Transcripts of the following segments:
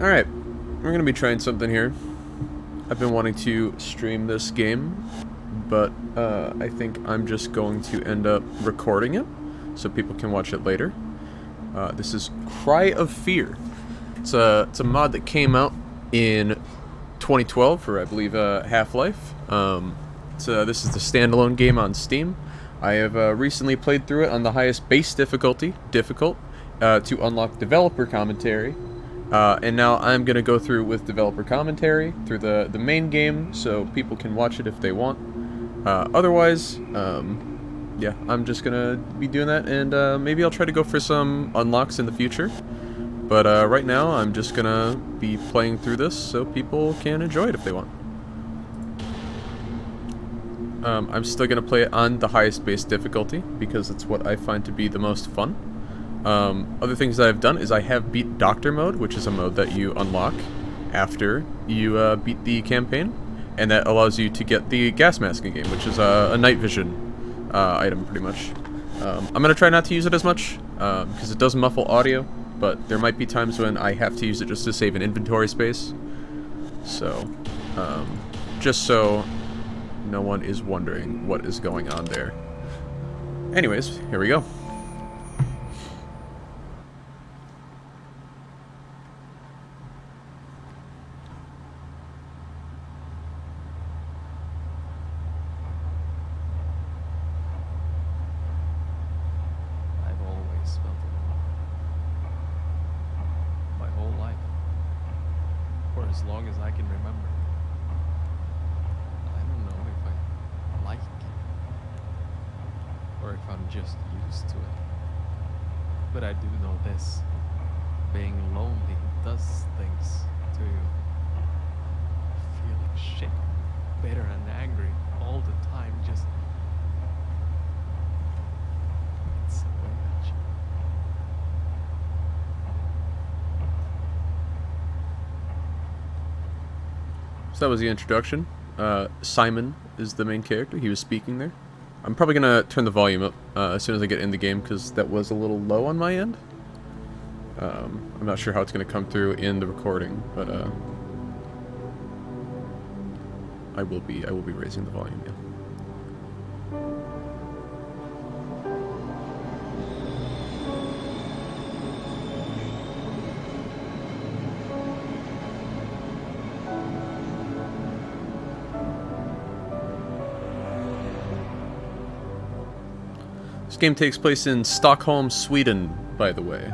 Alright, we're going to be trying something here. I've been wanting to stream this game, but I think I'm just going to end up recording it so people can watch it later. This is Cry of Fear. It's a mod that came out in 2012 for, I believe, Half-Life. This is the standalone game on Steam. I have recently played through it on the highest base difficulty, difficult, to unlock developer commentary. And now I'm going to go through with developer commentary through the main game so people can watch it if they want. Otherwise, yeah, I'm just going to be doing that, and maybe I'll try to go for some unlocks in the future. But right now, I'm just going to be playing through this so people can enjoy it if they want. I'm still going to play it on the highest base difficulty because it's what I find to be the most fun. Other things that I've done is I have beat Doctor Mode, which is a mode that you unlock after you beat the campaign, and that allows you to get the gas mask in game, which is a night vision item, pretty much. I'm going to try not to use it as much, because it does muffle audio, but there might be times when I have to use it just to save an inventory space. So, just so no one is wondering what is going on there. Anyways, here we go. As long as I can remember. I don't know if I like it or if I'm just used to it. But I do know this. Being lonely does things to you. Feeling shit, bitter and angry all the time just eats away at you. So that was the introduction. Simon is the main character. He was speaking there. I'm probably going to turn the volume up as soon as I get in the game because that was a little low on my end. I'm not sure how it's going to come through in the recording, but I will be raising the volume, yeah. This game takes place in Stockholm, Sweden, by the way.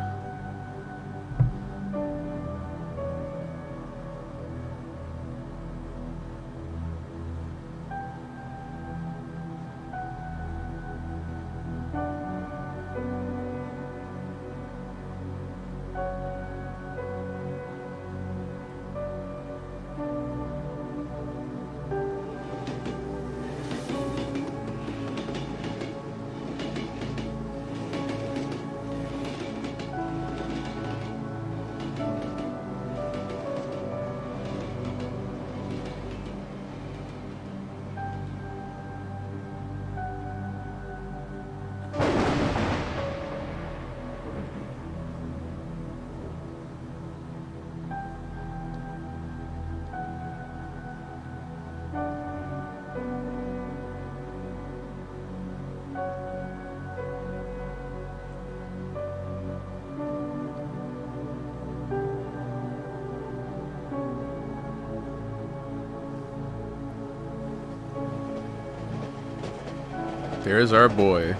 There's our boy,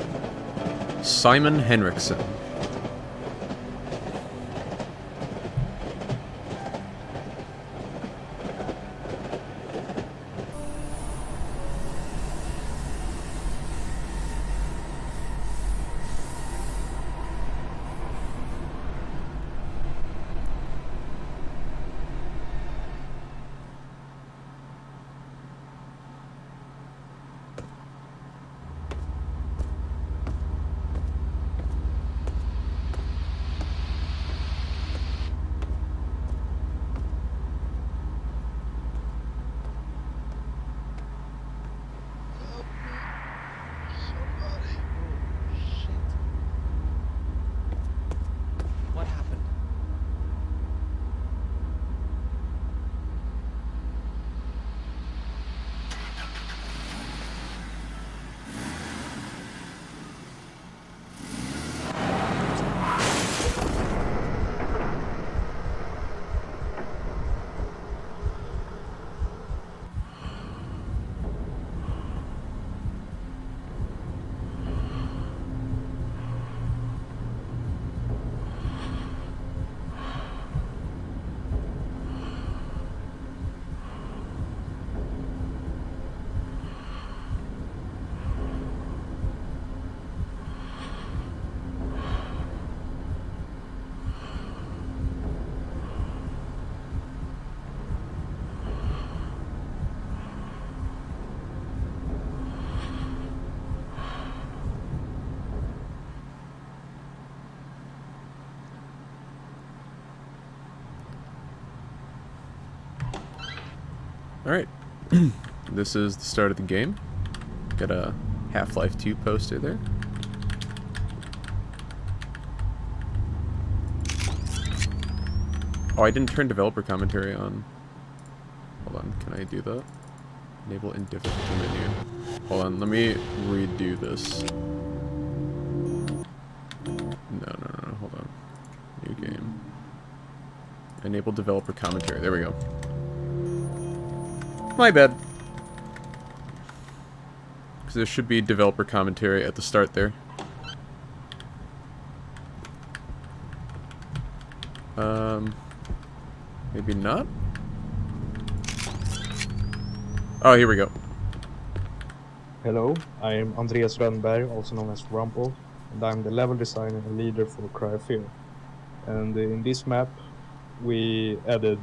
Simon Henriksen. Alright. This is the start of the game. Got a Half-Life 2 poster there. Oh, I didn't turn developer commentary on. Hold on, can I do that? Enable in difficulty menu. Hold on, let me redo this. No, hold on. New game. Enable developer commentary, there we go. My bad. Because there should be developer commentary at the start there. Maybe not? Oh, here we go. Hello, I am Andreas Rönnberg, also known as Rumple, and I'm the level designer and leader for Cry of Fear. And in this map, we added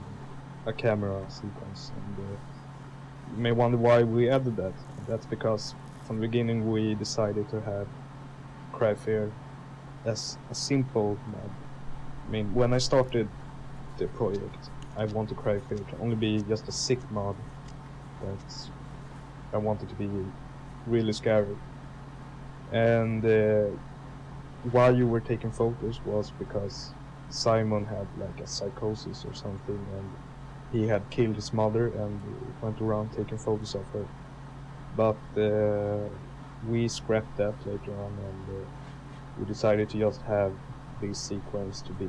a camera sequence, and you may wonder why we added that. That's because from the beginning we decided to have Cry of Fear as a simple mod. I mean, when I started the project, I wanted Cry of Fear to only be just a sick mod that I wanted to be really scary. And why you were taking photos was because Simon had like a psychosis or something, and he had killed his mother and went around taking photos of her. But we scrapped that later on, and we decided to just have this sequence to be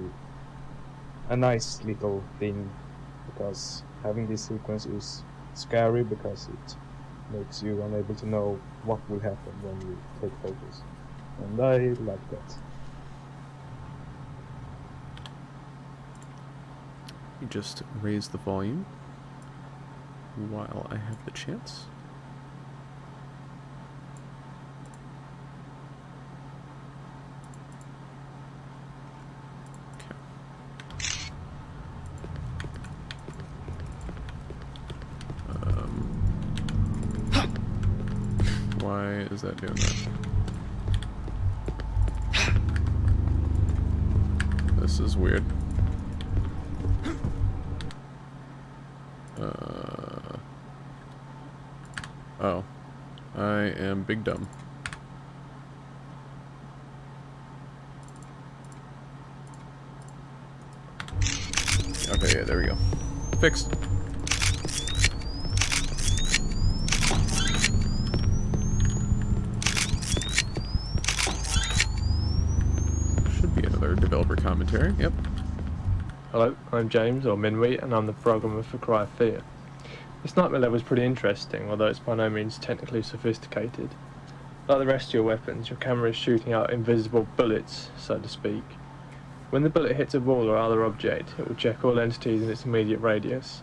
a nice little thing, because having this sequence is scary because it makes you unable to know what will happen when you take photos, and I like that. You just raise the volume while I have the chance. Why is that doing that? This is weird. Oh. I am big dumb. Okay, yeah, there we go. Fixed. Developer commentary, yep. Hello, I'm James, or Minwee, and I'm the programmer for Cry of Fear. This nightmare level is pretty interesting, although it's by no means technically sophisticated. Like the rest of your weapons, your camera is shooting out invisible bullets, so to speak. When the bullet hits a wall or other object, it will check all entities in its immediate radius.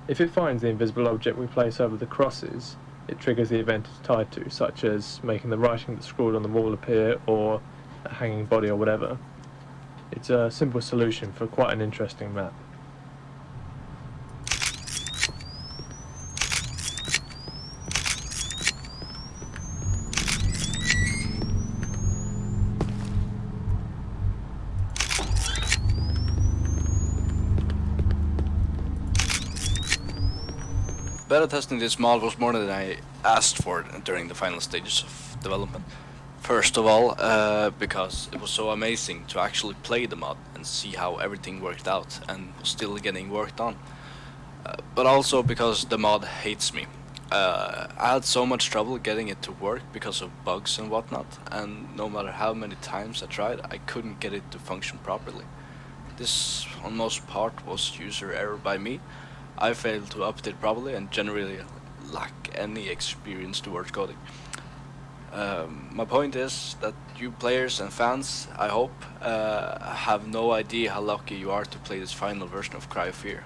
If it finds the invisible object we place over the crosses, it triggers the event it's tied to, such as making the writing that's scrawled on the wall appear, or a hanging body or whatever. It's a simple solution for quite an interesting map. Beta testing this mod was more than I asked for during the final stages of development. First of all, because it was so amazing to actually play the mod and see how everything worked out and was still getting worked on. But also because the mod hates me. I had so much trouble getting it to work because of bugs and whatnot, and no matter how many times I tried, I couldn't get it to function properly. This, on most part, was user error by me. I failed to update properly and generally lack any experience towards coding. My point is that you players and fans, I hope, have no idea how lucky you are to play this final version of Cry of Fear.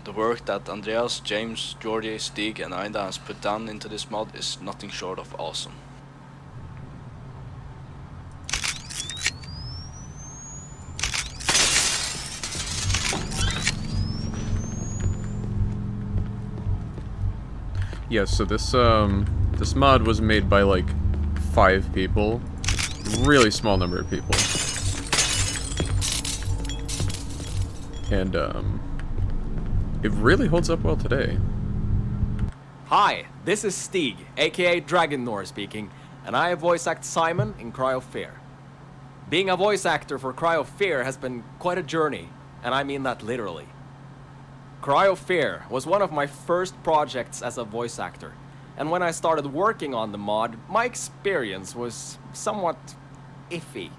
The work that Andreas, James, Georgie, Stig and Aida has put down into this mod is nothing short of awesome. Yeah, so this mod was made by like 5 people. Really small number of people. And it really holds up well today. Hi, this is Stig, aka Dragonnor speaking, and I voice act Simon in Cry of Fear. Being a voice actor for Cry of Fear has been quite a journey, and I mean that literally. Cry of Fear was one of my first projects as a voice actor, and when I started working on the mod, my experience was somewhat iffy.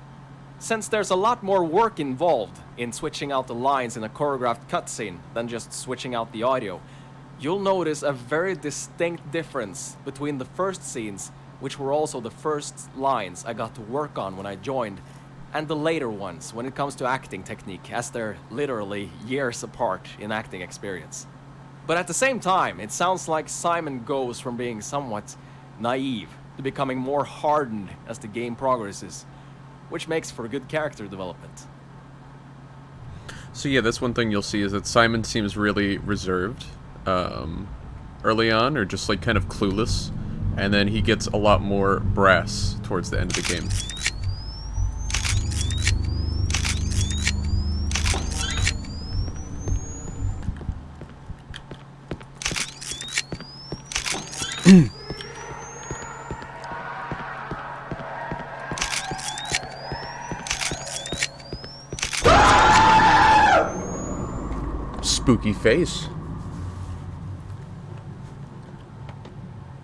Since there's a lot more work involved in switching out the lines in a choreographed cutscene than just switching out the audio, you'll notice a very distinct difference between the first scenes, which were also the first lines I got to work on when I joined, and the later ones when it comes to acting technique, as they're literally years apart in acting experience. But at the same time, it sounds like Simon goes from being somewhat naive to becoming more hardened as the game progresses, which makes for good character development. So yeah, that's one thing you'll see is that Simon seems really reserved early on, or just like kind of clueless, and then he gets a lot more brass towards the end of the game. Spooky face.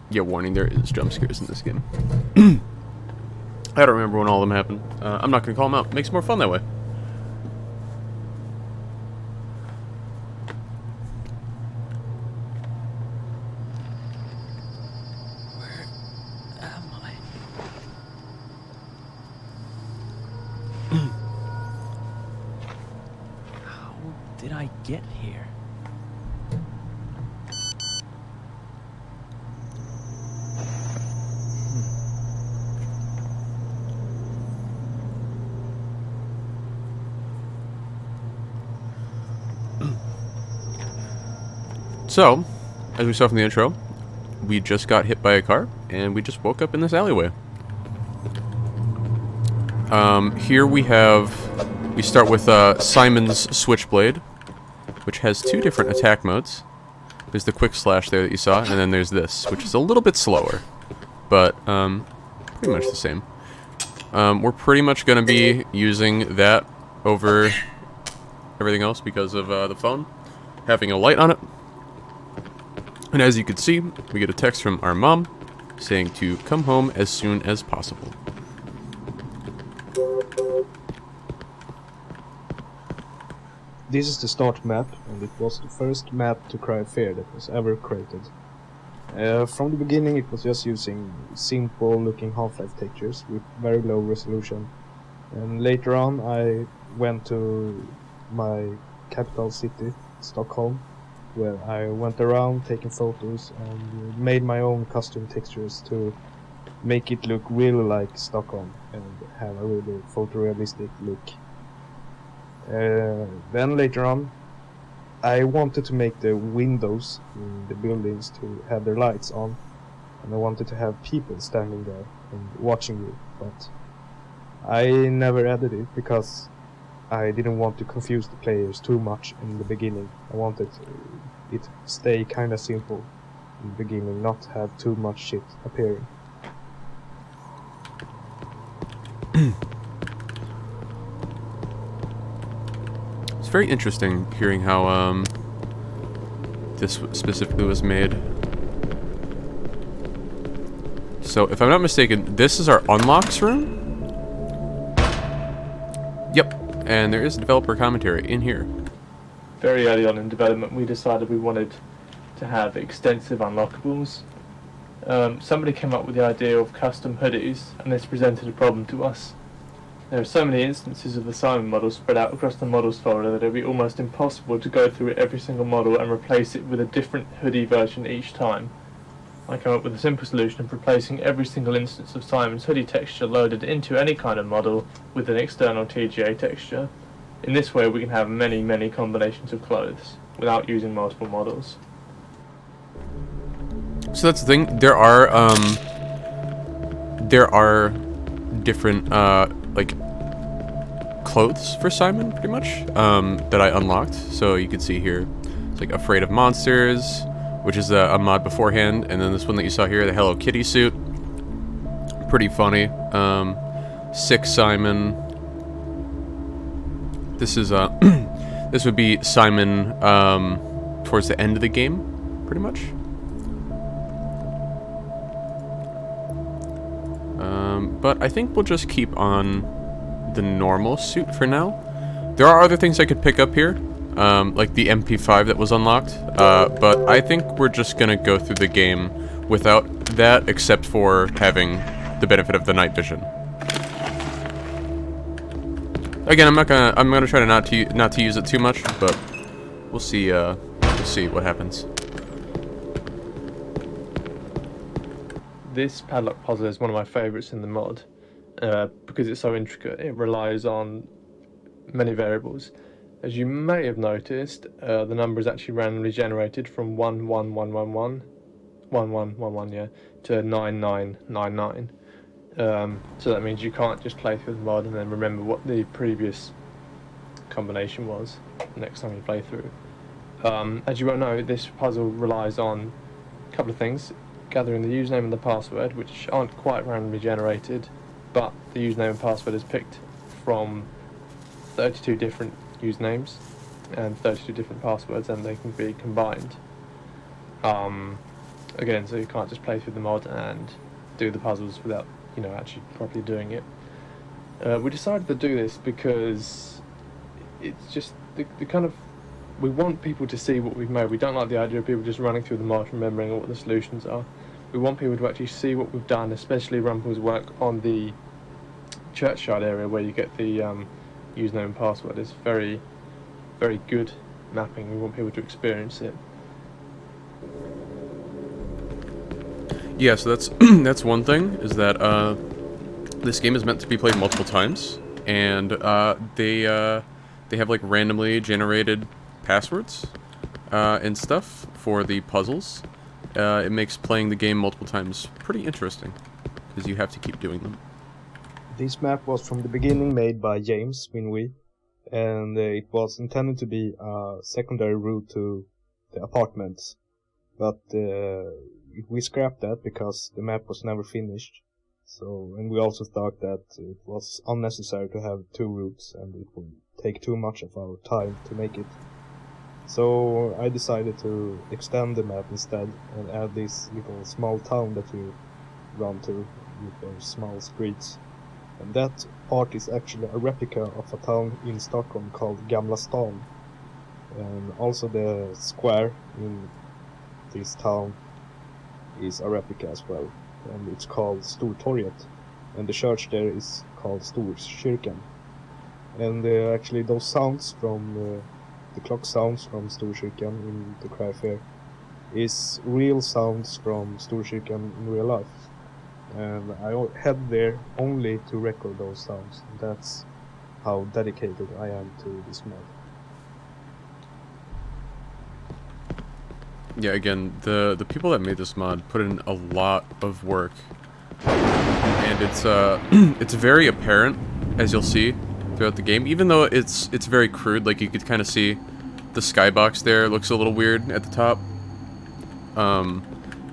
Yeah, warning, there is jump scares in this game. I don't remember when all of them happen. I'm not going to call them out. Makes it more fun that way. Am I? How did I get here? So, as we saw from the intro, we just got hit by a car, and we just woke up in this alleyway. Here we start with Simon's Switchblade, which has two different attack modes. There's the quick slash there that you saw, and then there's this, which is a little bit slower, but pretty much the same. We're pretty much going to be using that over everything else because of the phone having a light on it. And as you can see, we get a text from our mom saying to come home as soon as possible. This is the start map, and it was the first map to Cry Fear that was ever created. From the beginning it was just using simple looking Half-Life textures with very low resolution. And later on I went to my capital city, Stockholm, where I went around taking photos and made my own custom textures to make it look really like Stockholm and have a really photorealistic look. Then later on, I wanted to make the windows in the buildings to have their lights on, and I wanted to have people standing there and watching you, but I never added it because I didn't want to confuse the players too much in the beginning. I wanted it to stay kinda simple in the beginning, not have too much shit appearing. It's very interesting hearing how this specifically was made. So, if I'm not mistaken, this is our unlocks room? Yep, and there is developer commentary in here. Very early on in development, we decided we wanted to have extensive unlockables. Somebody came up with the idea of custom hoodies, and this presented a problem to us. There are so many instances of the Simon model spread out across the models folder that it would be almost impossible to go through every single model and replace it with a different hoodie version each time. I came up with a simple solution of replacing every single instance of Simon's hoodie texture loaded into any kind of model with an external TGA texture. In this way we can have many combinations of clothes without using multiple models. So that's the thing, there are different, like, clothes for Simon, pretty much, that I unlocked. So you can see here, it's like Afraid of Monsters, which is a mod beforehand, and then this one that you saw here, the Hello Kitty suit. Pretty funny. Sick Simon. This is this would be Simon towards the end of the game, pretty much. But I think we'll just keep on the normal suit for now. There are other things I could pick up here, like the MP5 that was unlocked, but I think we're just gonna go through the game without that, except for having the benefit of the night vision. Again, I'm gonna try to not to use it too much, but we'll see what happens. This padlock puzzle is one of my favourites in the mod, because it's so intricate. It relies on many variables. As you may have noticed, the number is actually randomly generated from 11111, yeah, to 9999. So that means you can't just play through the mod and then remember what the previous combination was next time you play through. As you well know, this puzzle relies on a couple of things: gathering the username and the password, which aren't quite randomly generated, but the username and password is picked from 32 different usernames and 32 different passwords, and they can be combined. Again, so you can't just play through the mod and do the puzzles without, you know, actually properly doing it. We decided to do this because it's just the kind of, we want people to see what we've made. We don't like the idea of people just running through the mod remembering what the solutions are. We want people to actually see what we've done, especially Rumpel's work on the churchyard area where you get the username and password. It's very, very good mapping. We want people to experience it. Yeah, so that's that's one thing, is that this game is meant to be played multiple times, and they have like randomly generated passwords and stuff for the puzzles. It makes playing the game multiple times pretty interesting, because you have to keep doing them. This map was from the beginning made by James Minwee, and it was intended to be a secondary route to the apartments. But we scrapped that because the map was never finished. So, and we also thought that it was unnecessary to have two routes, and it would take too much of our time to make it. So I decided to extend the map instead and add this little small town that you run to with those small streets. And that part is actually a replica of a town in Stockholm called Gamla Stan. And also the square in this town is a replica as well. And it's called Stortorget. And the church there is called Storkyrkan. And actually those sounds from the clock sounds from Storkyrkan in the Cry Fair is real sounds from Storkyrkan in real life. And I head there only to record those sounds. That's how dedicated I am to this mod. Yeah, again, the people that made this mod put in a lot of work, and it's it's very apparent, as you'll see throughout the game. Even though it's very crude, like you could kind of see the skybox there looks a little weird at the top.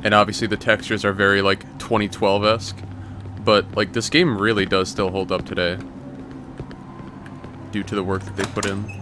And obviously the textures are very like 2012-esque, but like this game really does still hold up today due to the work that they put in.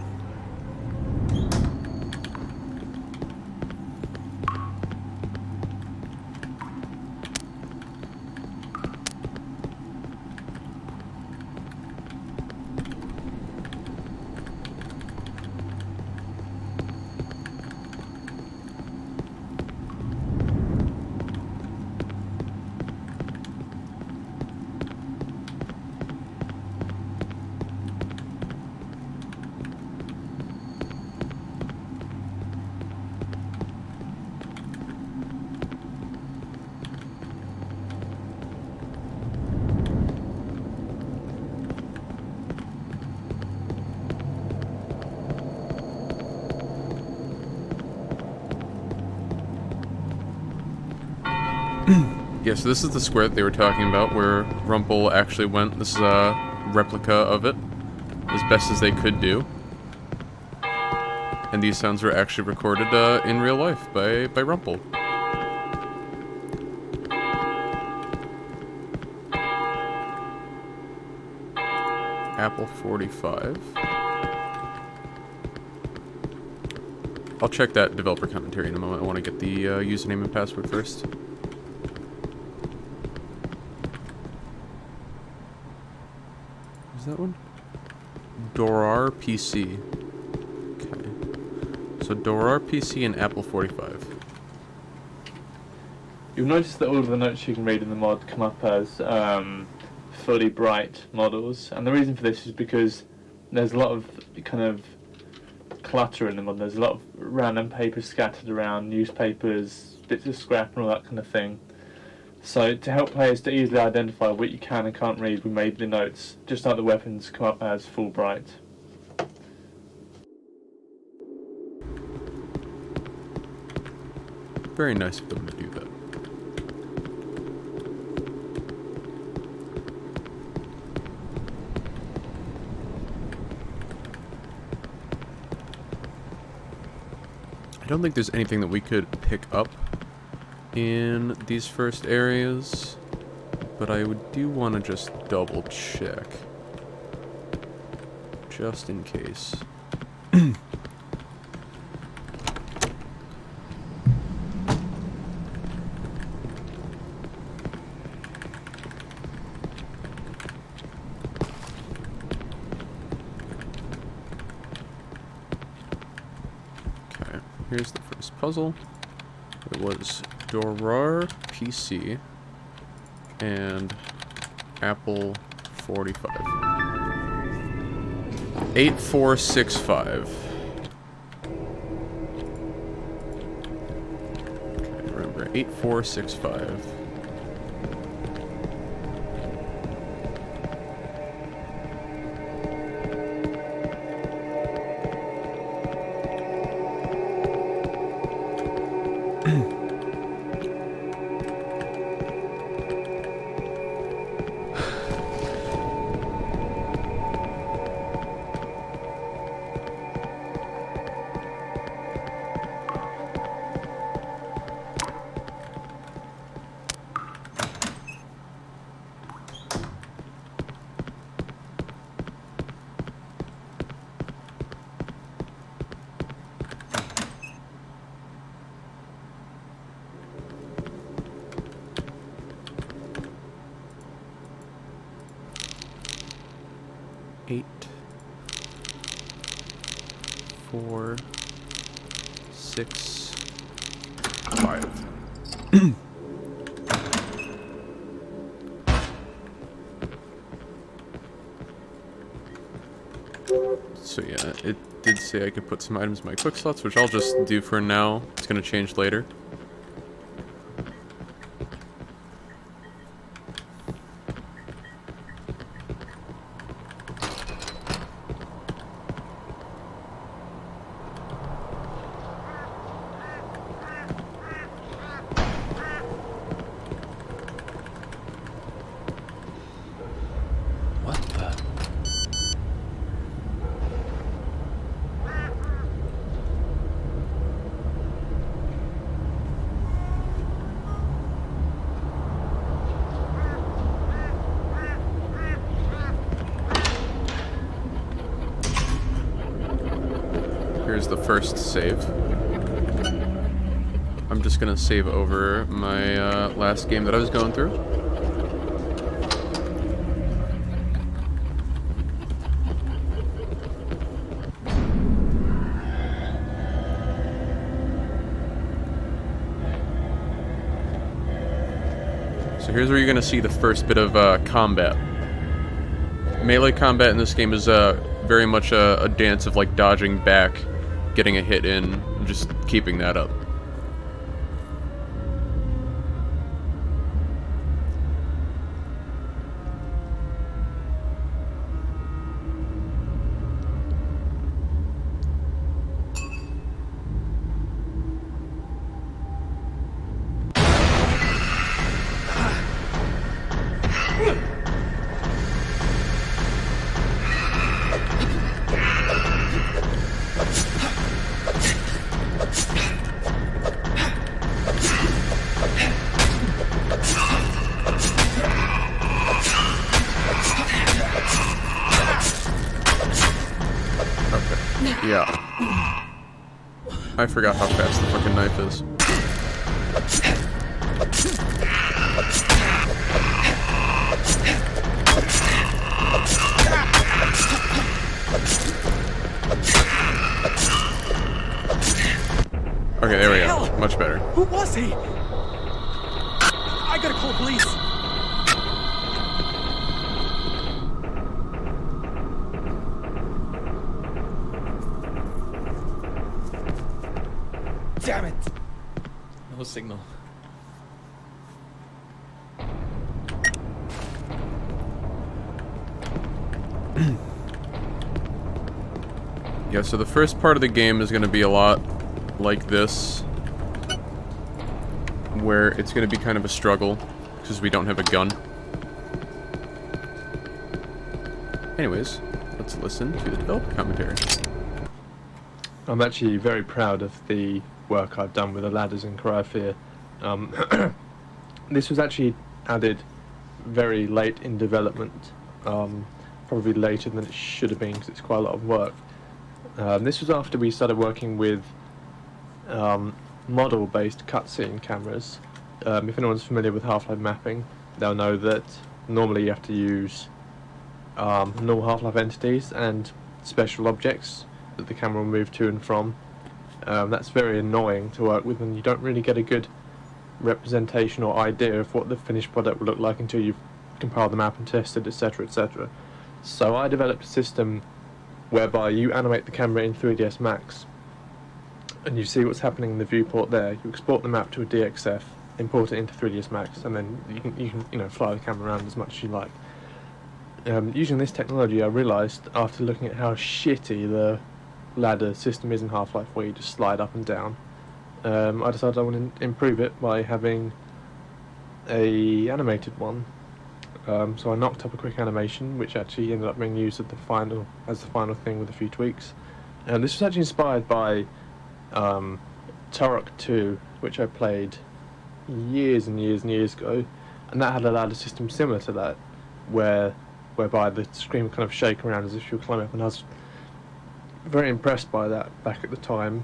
Yeah, so this is the square that they were talking about, where Rumpel actually went. This is a replica of it, as best as they could do. And these sounds were actually recorded in real life by Rumpel. Apple 45. I'll check that developer commentary in a moment. I want to get the username and password first. Is that one? Dorar PC. Okay. So Dorar PC and Apple 45. You'll notice that all of the notes you can read in the mod come up as fully bright models, and the reason for this is because there's a lot of kind of clutter in the mod. There's a lot of random papers scattered around, newspapers, bits of scrap and all that kind of thing. So to help players to easily identify what you can and can't read, we made the notes, just like the weapons, come up as full bright. Very nice of them to do that. I don't think there's anything that we could pick up in these first areas, but I do want to just double check, just in case. Okay, here's the first puzzle. It was Dorar PC and Apple 45. 8465. Okay, remember 8465. Eight, 4, 6, 5. So yeah, it did say I could put some items in my quick slots, which I'll just do for now. It's gonna change later. Here's the first save. I'm just gonna save over my last game that I was going through. So here's where you're gonna see the first bit of combat. Melee combat in this game is very much a dance of like dodging back, getting a hit in, and just keeping that up. I forgot how fast the fucking knife is. Okay, there we go. Much better. Who was he? I gotta call police. Damn it! No signal. Yeah, so the first part of the game is going to be a lot like this, where it's going to be kind of a struggle because we don't have a gun. Anyways, let's listen to the developer commentary. I'm actually very proud of the work I've done with the ladders in Cry of Fear. This was actually added very late in development, probably later than it should have been because it's quite a lot of work. This was after we started working with model-based cutscene cameras. If anyone's familiar with Half-Life mapping, they'll know that normally you have to use normal Half-Life entities and special objects that the camera will move to and from. That's very annoying to work with, and you don't really get a good representation or idea of what the finished product will look like until you've compiled the map and tested, etc., etc. So I developed a system whereby you animate the camera in 3ds Max and you see what's happening in the viewport there. You export the map to a DXF, import it into 3ds Max, and then you can fly the camera around as much as you like. Using this technology, I realised after looking at how shitty the ladder system is in Half-Life, where you just slide up and down, I decided I want to improve it by having a animated one. So I knocked up a quick animation, which actually ended up being used at the final thing with a few tweaks. This was actually inspired by Turok 2, which I played years and years and years ago, and that had a ladder system similar to that, whereby the screen would kind of shake around as if you were climbing up, and I was very impressed by that back at the time,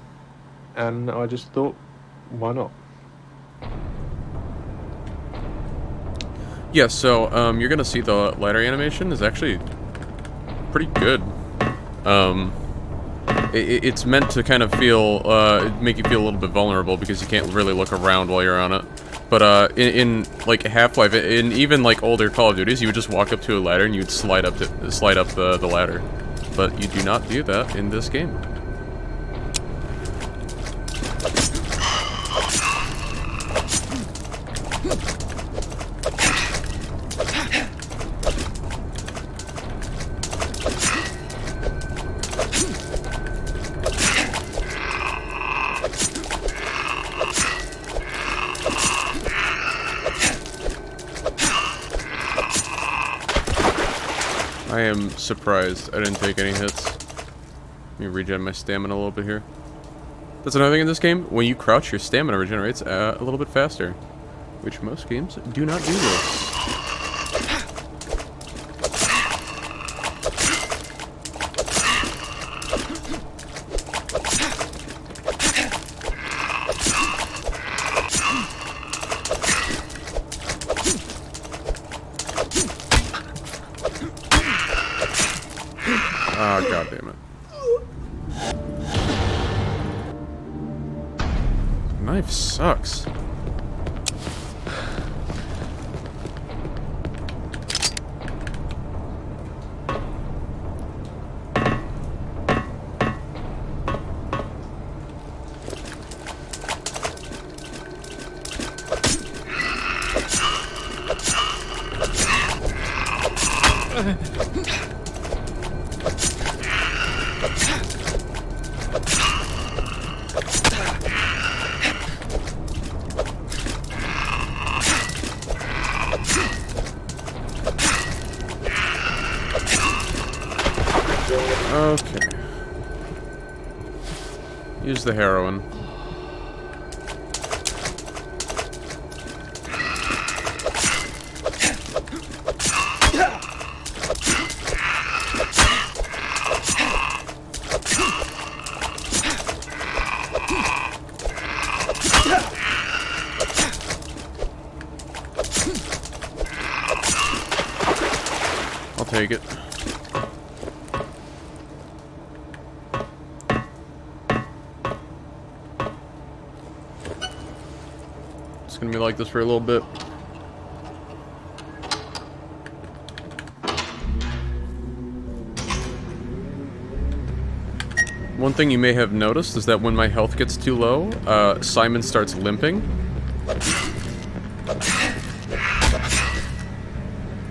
and I just thought, why not? Yeah, so you're gonna see the ladder animation is actually pretty good. It's meant to kind of feel, make you feel a little bit vulnerable because you can't really look around while you're on it. But in like Half-Life, in even like older Call of Duties, you would just walk up to a ladder and you'd slide up the ladder. But you do not do that in this game. I am surprised I didn't take any hits. Let me regen my stamina a little bit here. That's another thing in this game. When you crouch, your stamina regenerates a little bit faster, which most games do not do this. Ah, oh, god damn it. Knife sucks. Okay. Use the heroin. take it. It's gonna be like this for a little bit. One thing you may have noticed is that when my health gets too low, Simon starts limping.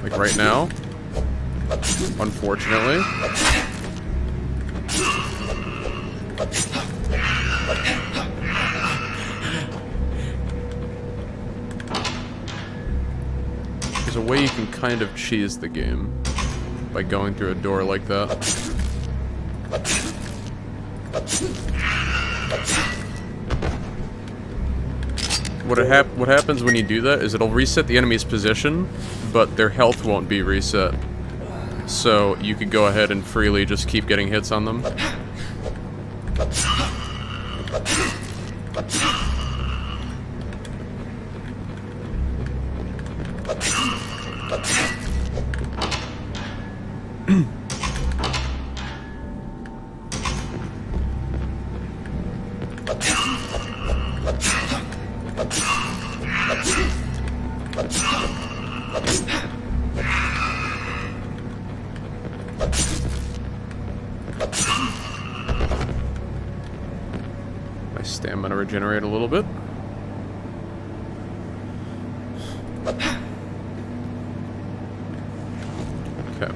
Like right now. Unfortunately. There's a way you can kind of cheese the game by going through a door like that. What happens when you do that is it'll reset the enemy's position, but their health won't be reset. So you could go ahead and freely just keep getting hits on them. My stamina regenerate a little bit. Okay.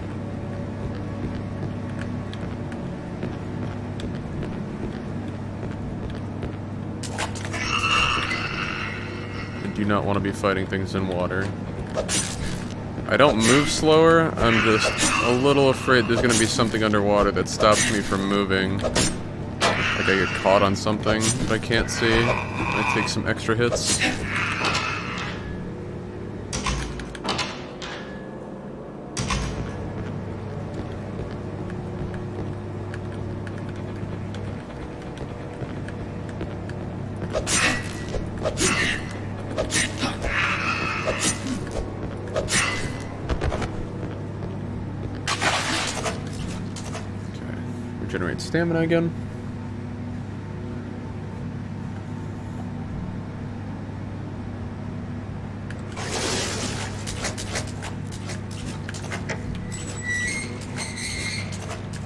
I do not want to be fighting things in water. I don't move slower, I'm just a little afraid there's gonna be something underwater that stops me from moving. Like I get caught on something that I can't see. I take some extra hits. Regenerate stamina again.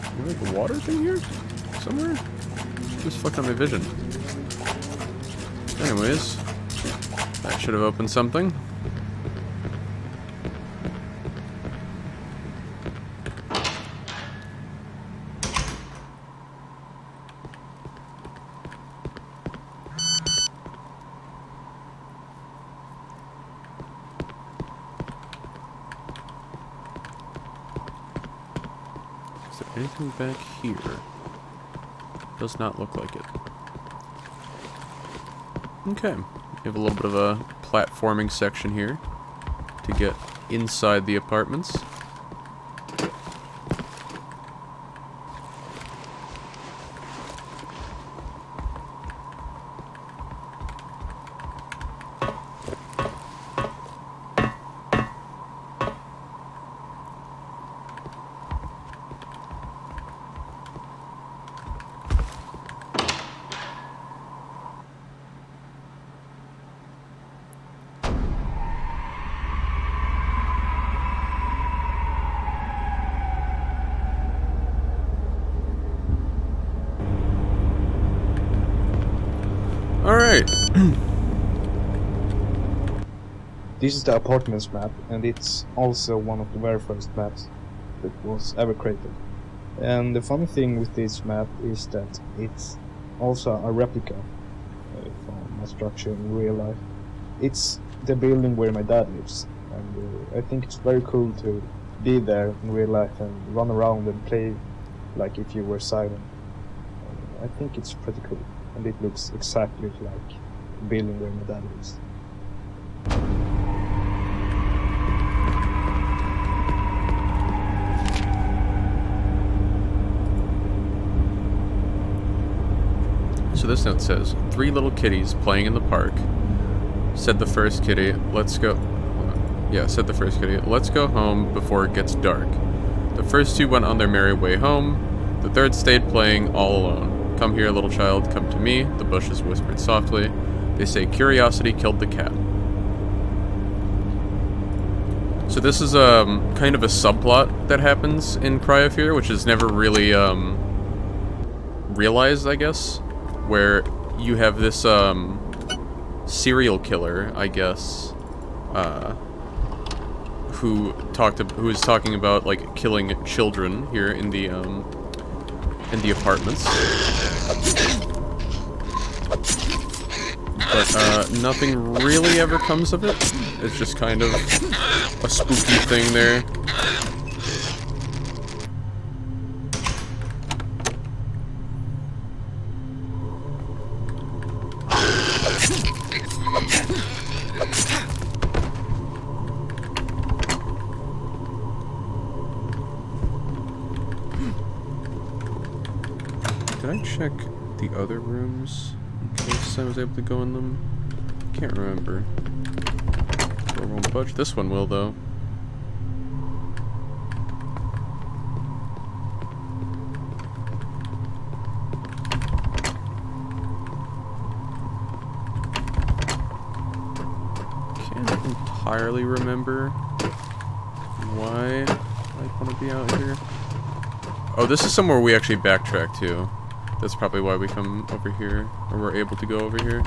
Is there like a water thing here? Somewhere? Just fucked on my vision. Anyways, that should have opened something. Is there anything back here? Does not look like it. Okay, we have a little bit of a platforming section here to get inside the apartments. Alright. This is the apartments map, and it's also one of the very first maps that was ever created. And the funny thing with this map is that it's also a replica from a structure in real life. It's the building where my dad lives, and I think it's very cool to be there in real life and run around and play like if you were Silent. I think it's pretty cool, and it looks exactly like the building where my dad lives. So this note says, 3 little kitties playing in the park. Said the first kitty, let's go... Hold on. Yeah, said the first kitty, let's go home before it gets dark. The first two went on their merry way home. The third stayed playing all alone. Come here, little child, come to me, the bushes whispered softly. They say curiosity killed the cat. So this is kind of a subplot that happens in Cry of Fear, which is never really realized, I guess, where you have this serial killer, I guess, who is talking about like killing children here in the apartments. But nothing really ever comes of it. It's just kind of a spooky thing there. Did I check the other rooms in case I was able to go in them? Can't remember. Door won't budge. This one will, though. Can't entirely remember why I'd want to be out here. Oh, this is somewhere we actually backtrack to. That's probably why we come over here, or we're able to go over here.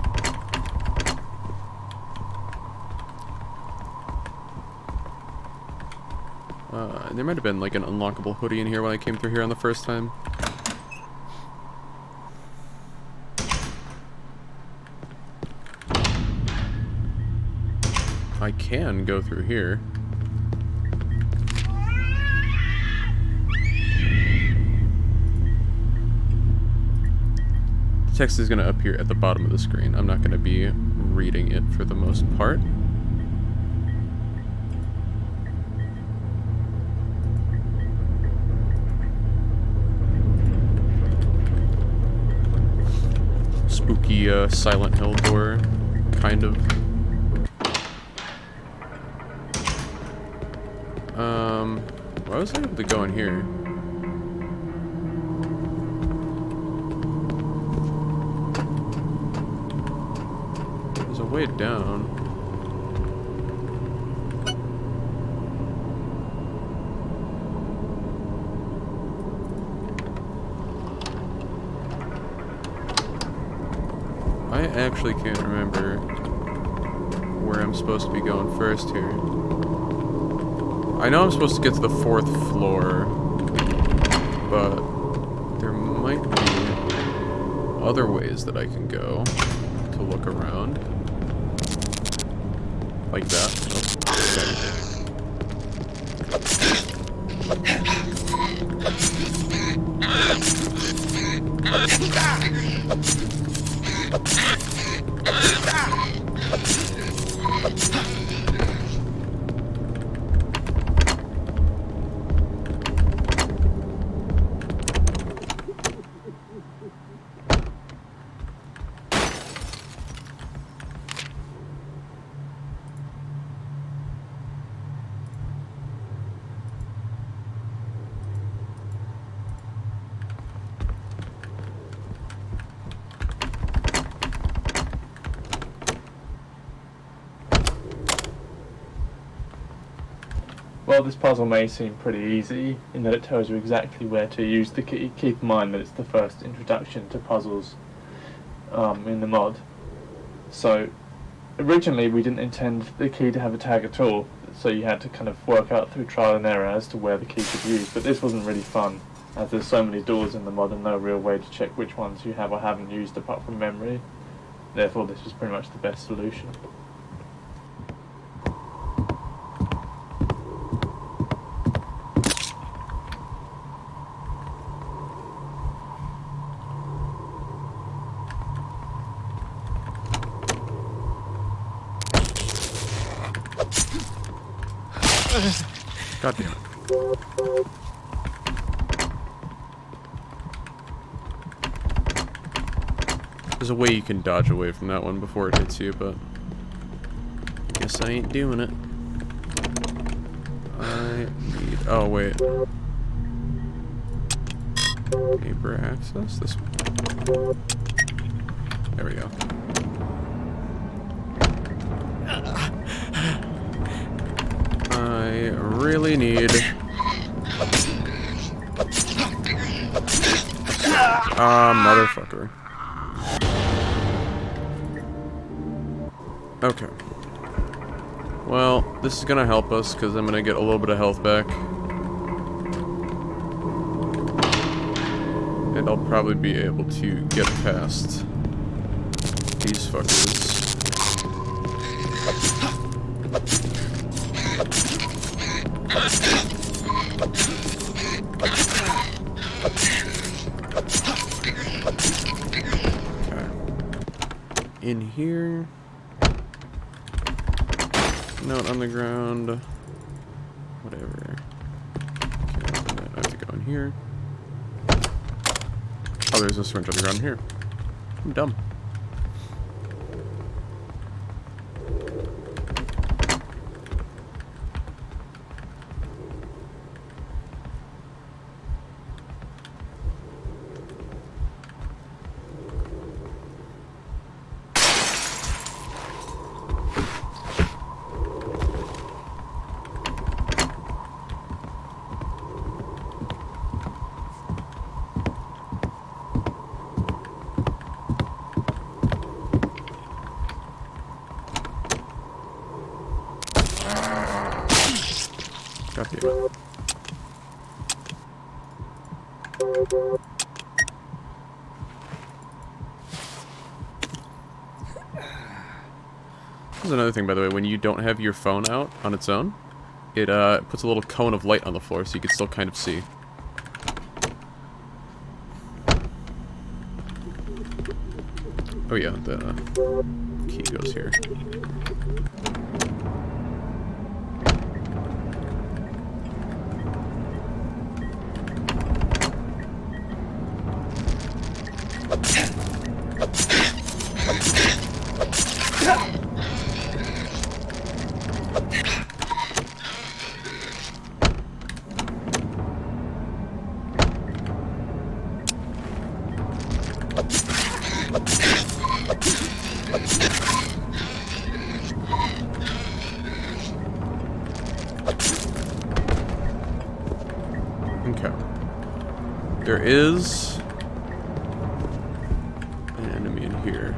There might have been like an unlockable hoodie in here when I came through here on the first time. I can go through here. Text is going to appear at the bottom of the screen. I'm not going to be reading it for the most part. Spooky Silent Hill door, kind of. Why was I able to go in here? Way down. I actually can't remember where I'm supposed to be going first here. I know I'm supposed to get to the 4th floor, but there might be other ways that I can go to look around. Like that. Well, this puzzle may seem pretty easy in that it tells you exactly where to use the key. Keep in mind that it's the first introduction to puzzles in the mod. So originally we didn't intend the key to have a tag at all, so you had to kind of work out through trial and error as to where the key could be used. But this wasn't really fun, as there's so many doors in the mod and no real way to check which ones you have or haven't used apart from memory. Therefore this was pretty much the best solution. God damn it. There's a way you can dodge away from that one before it hits you, but I guess I ain't doing it. I need... Oh, wait. Paper access? This one. There we go. I really need... motherfucker. Okay. Well, this is gonna help us, because I'm gonna get a little bit of health back. And I'll probably be able to get past these fuckers. In here. Note on the ground. Whatever. Okay, I have to go in here. Oh, there's a syringe on the ground here. I'm dumb. God damn it. This is another thing, by the way, when you don't have your phone out on its own, it puts a little cone of light on the floor so you can still kind of see. Oh yeah, the key goes here. Okay. There is an enemy in here.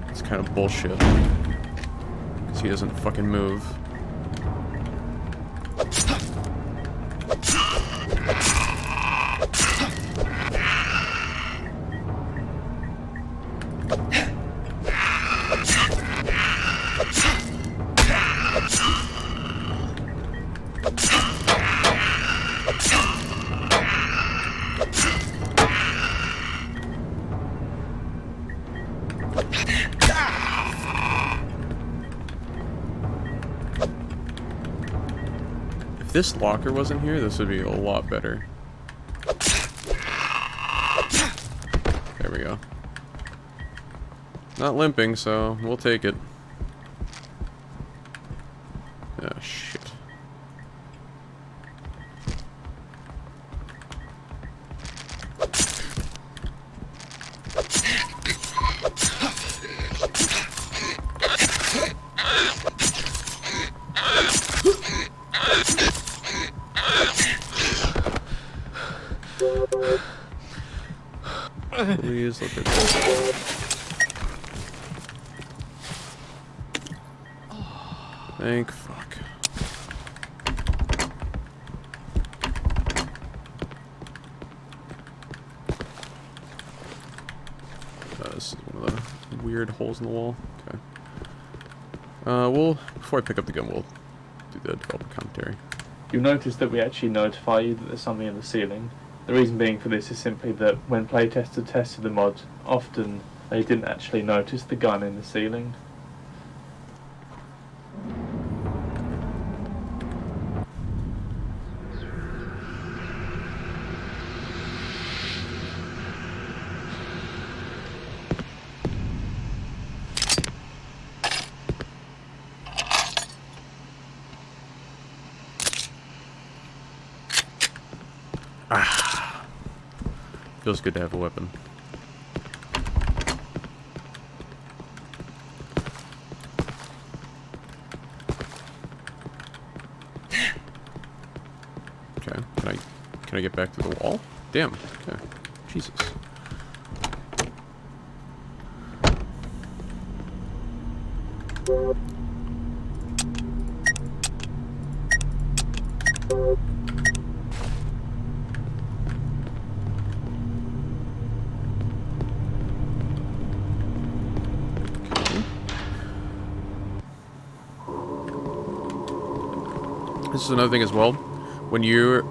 It's kind of bullshit. Because he doesn't fucking move. If this locker wasn't here, this would be a lot better. There we go. Not limping, so we'll take it. Ah, shit. Please look at this. Thank fuck. This is one of the weird holes in the wall. Okay. Before I pick up the gun, we'll do the developer commentary. You'll notice that we actually notify you that there's something in the ceiling. The reason being for this is simply that when playtesters tested the mod, often they didn't actually notice the gun in the ceiling. Feels good to have a weapon. Okay, can I get back to the wall? Damn. Okay. Jesus. This is another thing as well. When you're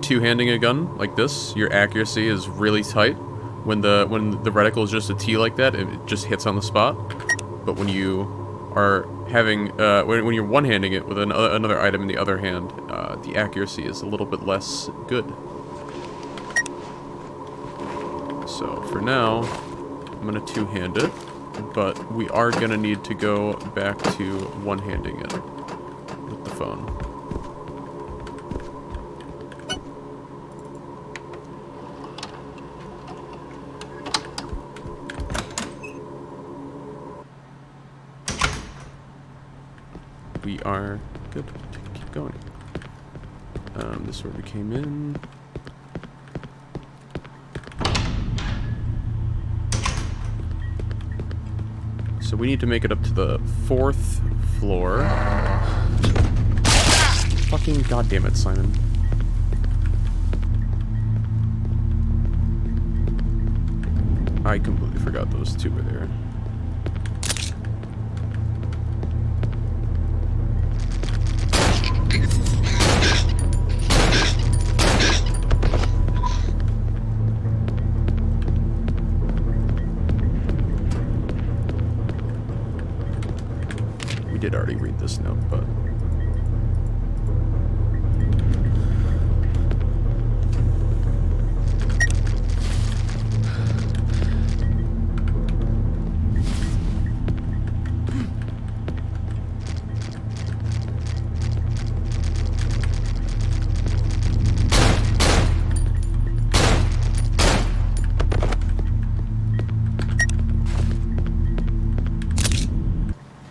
two-handing a gun like this, your accuracy is really tight. When the reticle is just a T like that, it just hits on the spot. But when you are having when you're one-handing it with another item in the other hand, the accuracy is a little bit less good. So for now, I'm gonna two-hand it, but we are gonna need to go back to one-handing it with the phone. We are good. Keep going. This is where we came in. So we need to make it up to the 4th floor. Fucking goddamn it, Simon. I completely forgot those two were there. We did already read this note, but...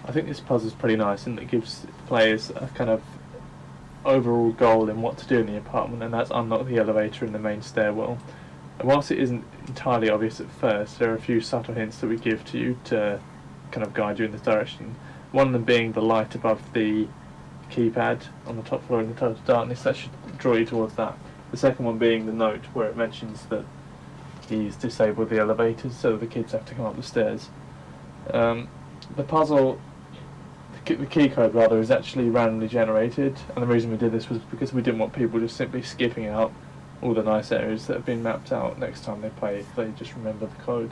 I think this puzzle is pretty nice and it gives players a kind of overall goal in what to do in the apartment, and that's unlock the elevator in the main stairwell. And whilst it isn't entirely obvious at first, there are a few subtle hints that we give to you to kind of guide you in this direction. One of them being the light above the keypad on the top floor in the total darkness. That should draw you towards that. The second one being the note where it mentions that he's disabled the elevators so that the kids have to come up the stairs. The puzzle, the key code rather, is actually randomly generated, and the reason we did this was because we didn't want people just simply skipping out all the nice areas that have been mapped out next time they play if they just remember the code.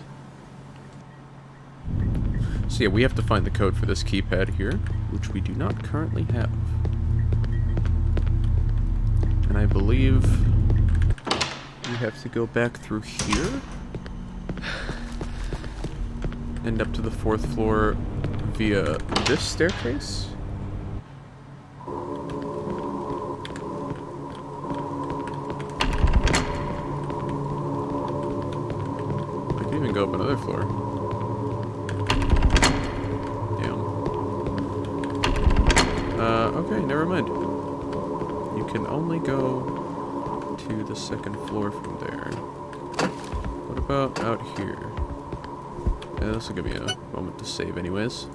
So yeah, we have to find the code for this keypad here, which we do not currently have. And I believe we have to go back through here and up to the 4th floor via this staircase. I can even go up another floor. Damn. Okay, never mind. You can only go to the 2nd floor from there. What about out here? Yeah, this will give me a moment to save anyways.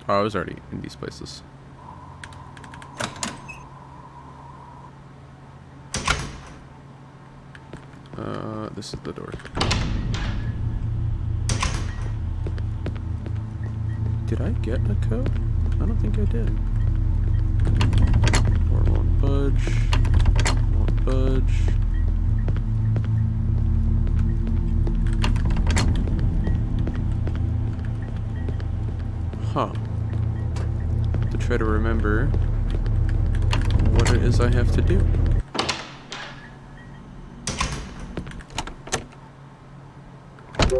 Oh, I was already in these places. This is the door. Did I get a code? I don't think I did. Door won't budge. Won't budge. Huh. To try to remember what it is I have to do. I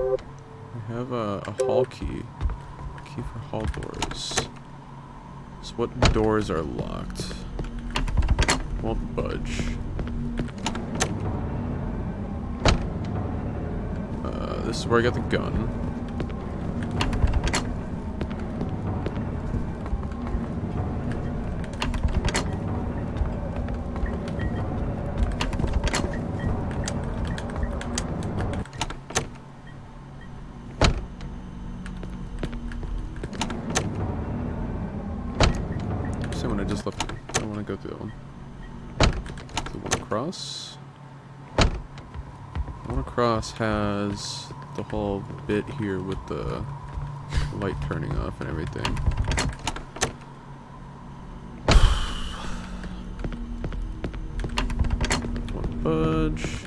have a hall key. Key for hall doors. So what doors are locked? Won't budge. This is where I got the gun. Same one I just left. I don't want to go through that one. The one across. The one across has the whole bit here with the light turning off and everything. One budge.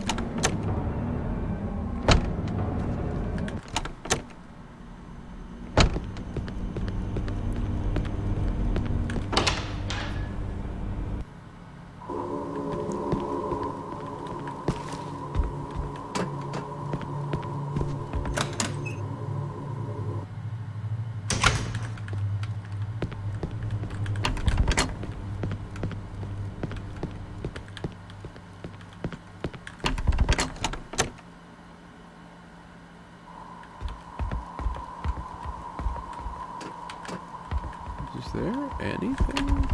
Is there anything?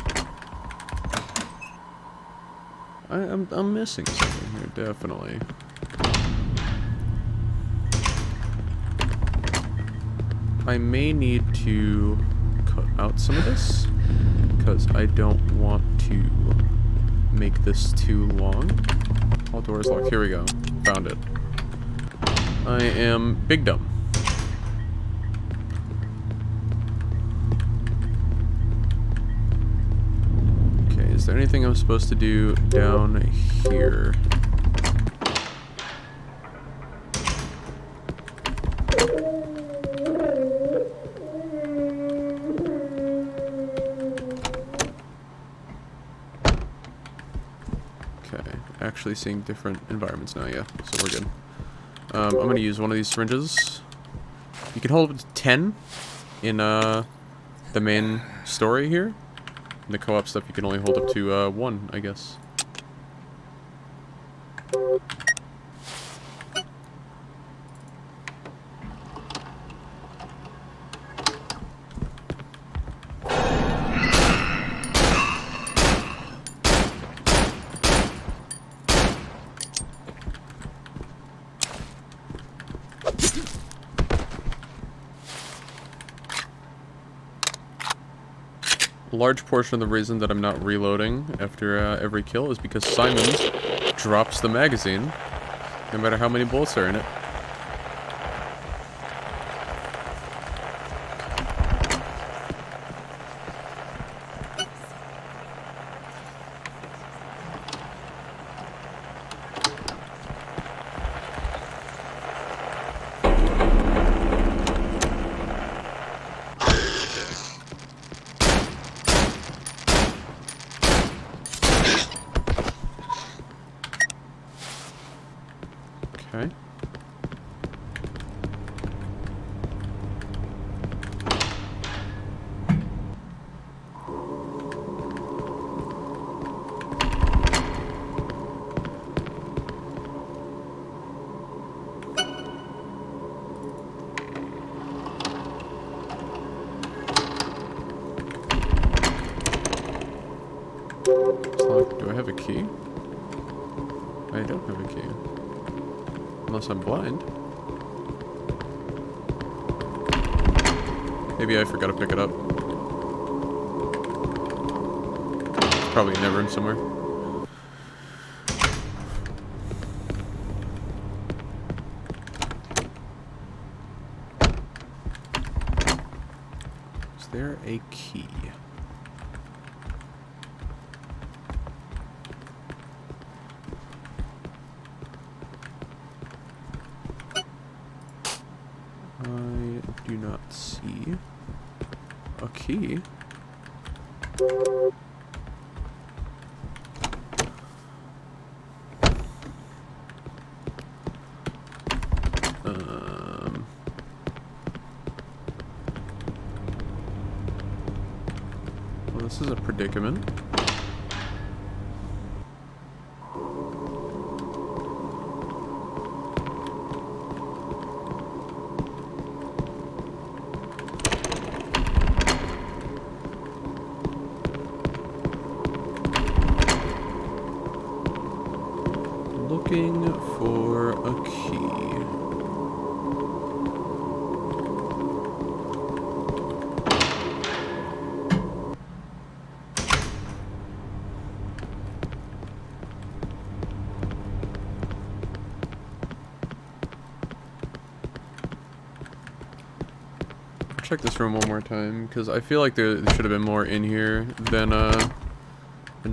I'm missing something here, definitely. I may need to cut out some of this, because I don't want to make this too long. All doors locked. Here we go. Found it. I am big dumb. Is there anything I'm supposed to do down here? Okay, actually seeing different environments now, yeah, so we're good. I'm gonna use one of these syringes. You can hold up to 10 in the main story here. In the co-op stuff, you can only hold up to 1, I guess. A large portion of the reason that I'm not reloading after every kill is because Simon drops the magazine, no matter how many bullets are in it. Okay. Do I have a key? I don't have a key. Unless I'm blind. Maybe I forgot to pick it up. It's probably in that room somewhere. Is there a key? I do not see a key. this is a predicament. Looking for a key. Check this room one more time, because I feel like there should have been more in here than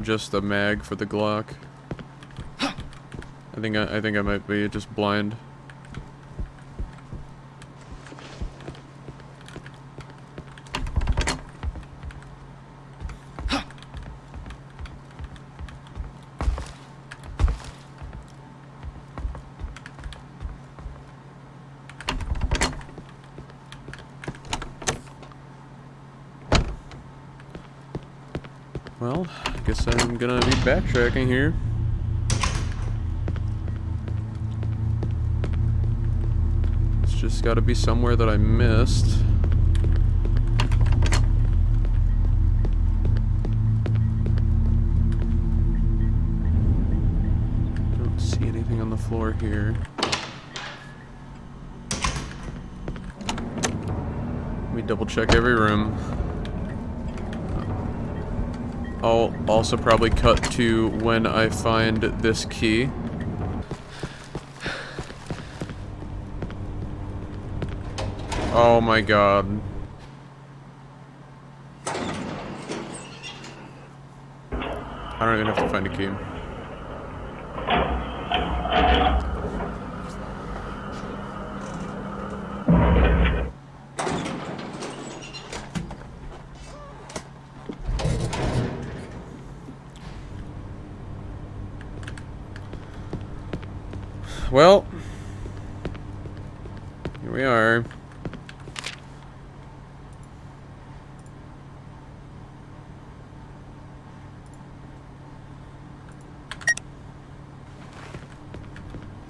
just a mag for the Glock. I think I might be just blind. Well, I guess I'm gonna be backtracking here. It's just gotta be somewhere that I missed. Don't see anything on the floor here. Let me double check every room. I'll also probably cut to when I find this key. Oh my god. I don't even have to find a key. Well, here we are.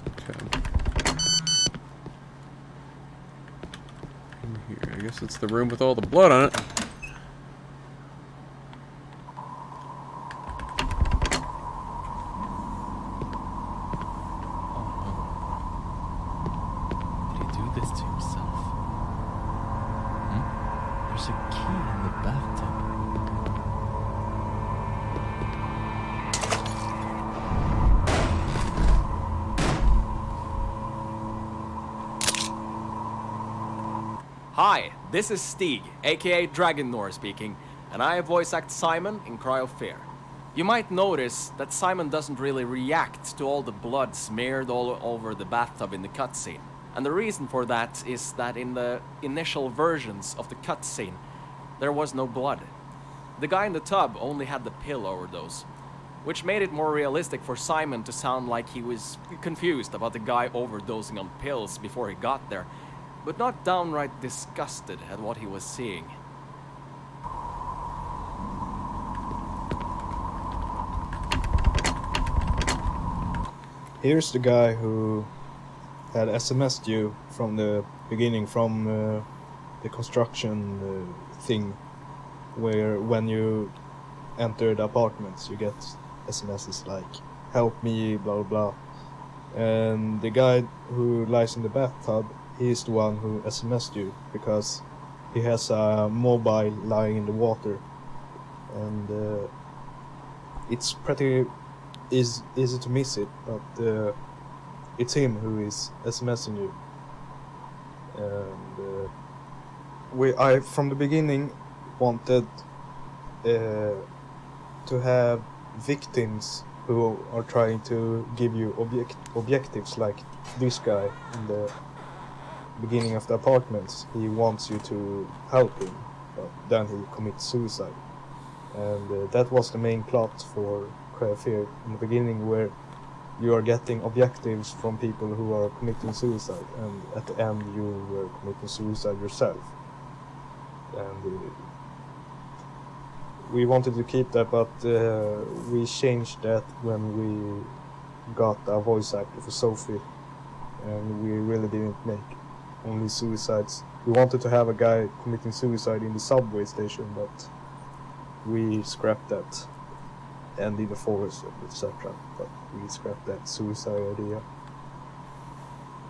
Okay. In here, I guess it's the room with all the blood on it. Hi, this is Stig, aka Dragonnor speaking, and I voice act Simon in Cry of Fear. You might notice that Simon doesn't really react to all the blood smeared all over the bathtub in the cutscene. And the reason for that is that in the initial versions of the cutscene, there was no blood. The guy in the tub only had the pill overdose, which made it more realistic for Simon to sound like he was confused about the guy overdosing on pills before he got there, but not downright disgusted at what he was seeing. Here's the guy who had SMS'd you from the beginning, from the construction thing, where when you enter the apartments you get SMSs like, help me, blah blah blah. And the guy who lies in the bathtub, he's the one who SMS'd you, because he has a mobile lying in the water. And it's pretty easy to miss it, but it's him who is SMSing you. And I from the beginning wanted to have victims who are trying to give you objectives, like this guy in the beginning of the apartments. He wants you to help him, but then he commits suicide. And that was the main plot for Cry of Fear in the beginning, where you are getting objectives from people who are committing suicide, and at the end you were committing suicide yourself. And we wanted to keep that, but we changed that when we got a voice actor for Sophie, and we really didn't make only suicides. We wanted to have a guy committing suicide in the subway station, but we scrapped that, and in the forest, etc. But we scrapped that suicide idea.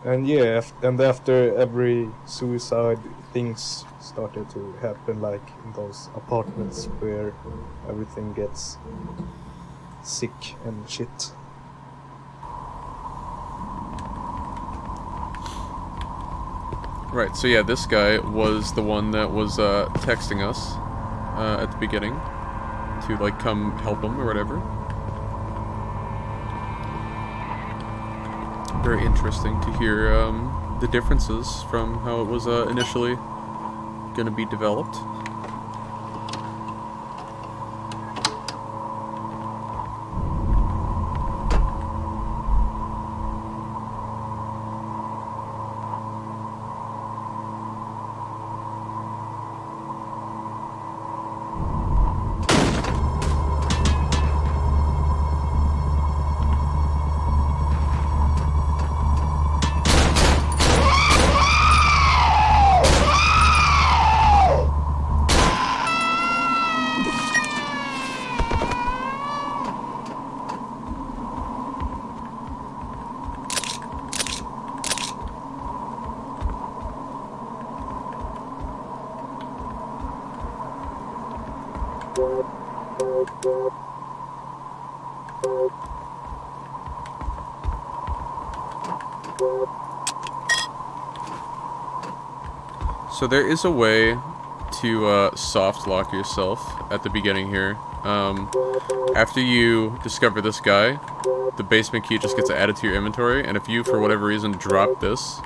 And yeah, and after every suicide, things started to happen, like in those apartments where everything gets sick and shit. Right, so yeah, this guy was the one that was texting us at the beginning to like come help him or whatever. Very interesting to hear the differences from how it was initially going to be developed. So there is a way to soft lock yourself at the beginning here. After you discover this guy, the basement key just gets added to your inventory, and if you, for whatever reason, drop this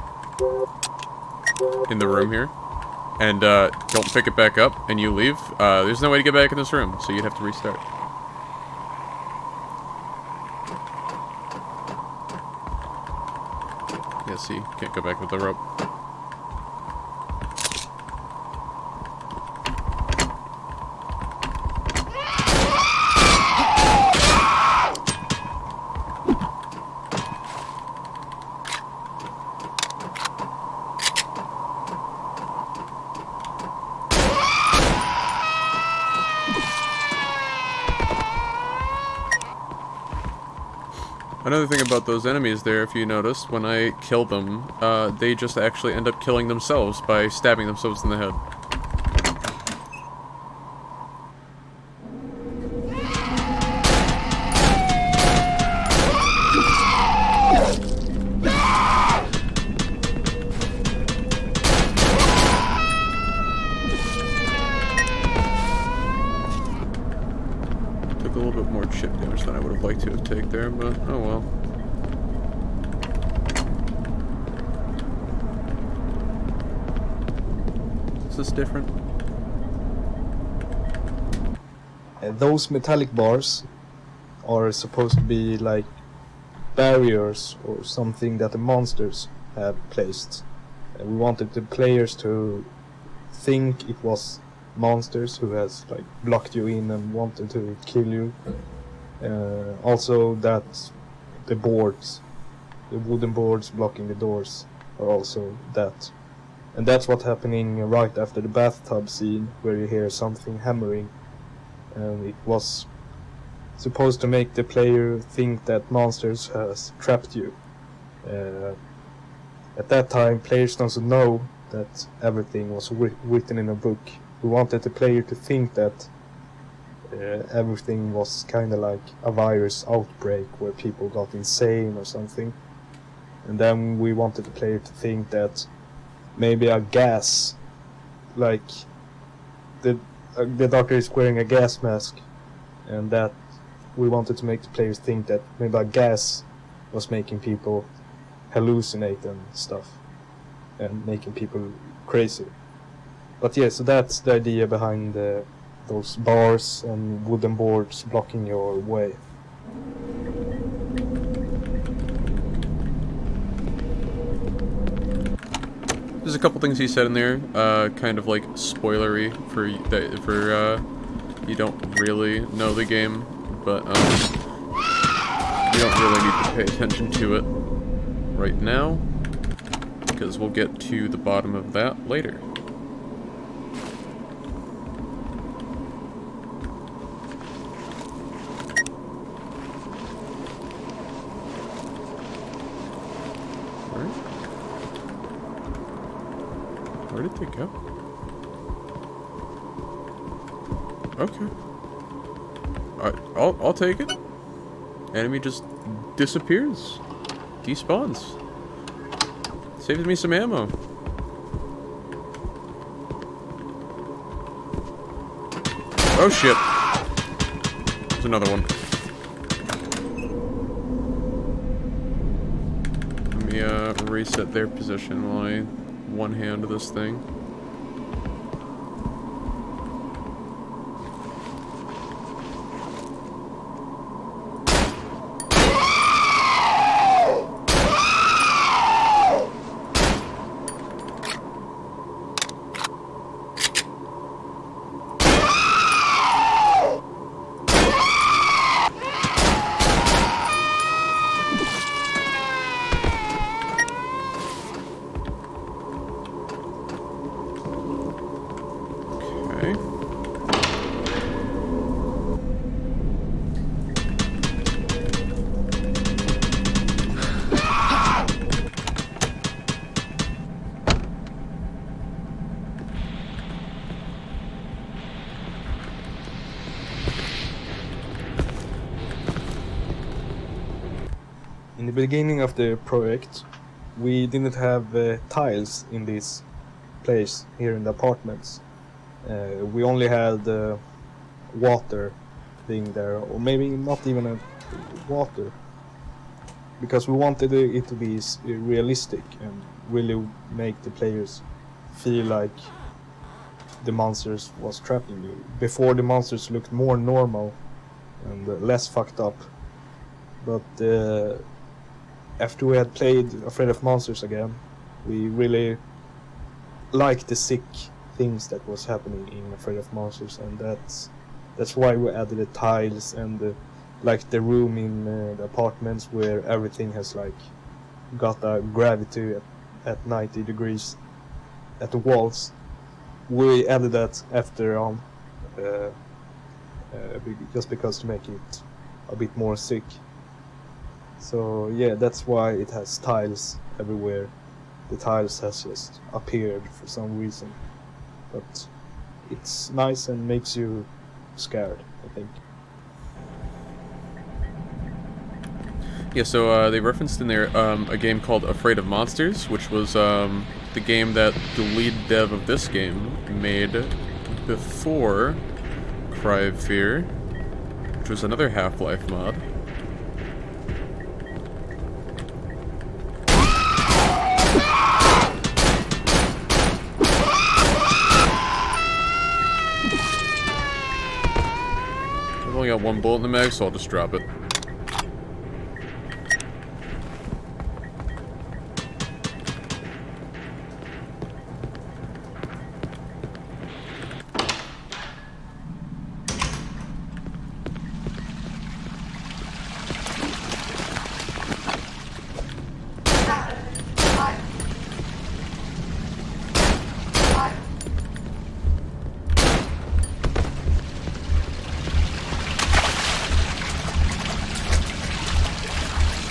in the room here, and don't pick it back up, and you leave, there's no way to get back in this room, so you'd have to restart. Yeah, see, can't go back with the rope. Another thing about those enemies there, if you noticed, when I kill them, they just actually end up killing themselves by stabbing themselves in the head. Took a little bit more chip damage than I would have liked to have taken there, but oh well. Is this different? Those metallic bars are supposed to be like barriers or something that the monsters have placed. We wanted the players to think it was monsters who has like blocked you in and wanted to kill you. Also that the boards, the wooden boards blocking the doors, are also that. And that's what's happening right after the bathtub scene, where you hear something hammering. And it was supposed to make the player think that monsters has trapped you. At that time, players don't know that everything was written in a book. We wanted the player to think that everything was kind of like a virus outbreak where people got insane or something. And then we wanted the player to think that maybe a gas, like the doctor is wearing a gas mask, and that we wanted to make the players think that maybe a gas was making people hallucinate and stuff, and making people crazy. But yeah, so that's the idea behind those bars and wooden boards blocking your way. There's a couple things he said in there, kind of like spoilery for you don't really know the game, but you don't really need to pay attention to it right now, because we'll get to the bottom of that later. Alright. Where did they go? Okay. Alright, I'll take it. Enemy just disappears. Despawns. Saves me some ammo. Oh shit. There's another one. Let me reset their position while I one-hand this thing. Okay. In the beginning of the project, we didn't have tiles in this place here in the apartments. We only had water being there, or maybe not even a water, because we wanted it to be realistic and really make the players feel like the monsters was trapping you. Before, the monsters looked more normal and less fucked up, but after we had played Afraid of Monsters again, we really liked the sick things that was happening in Afraid of Monsters, and that's why we added the tiles and like the room in the apartments where everything has like got a gravity at 90 degrees at the walls. We added that after on, just because to make it a bit more sick. So yeah, that's why it has tiles everywhere. The tiles has just appeared for some reason, but it's nice and makes you scared, I think. Yeah, so they referenced in there a game called Afraid of Monsters, which was the game that the lead dev of this game made before Cry of Fear, which was another Half-Life mod. I've only got one bullet in the mag, so I'll just drop it.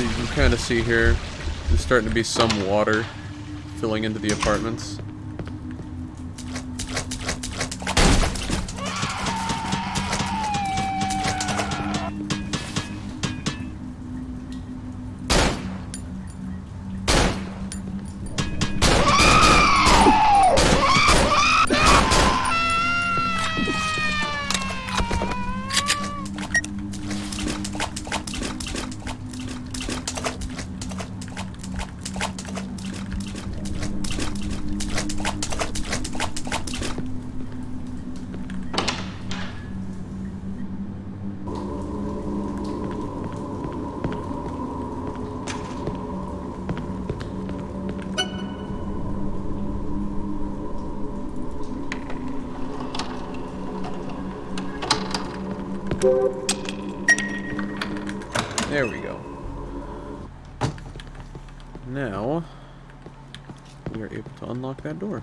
So you can kind of see here, there's starting to be some water filling into the apartments. There we go. Now, we are able to unlock that door.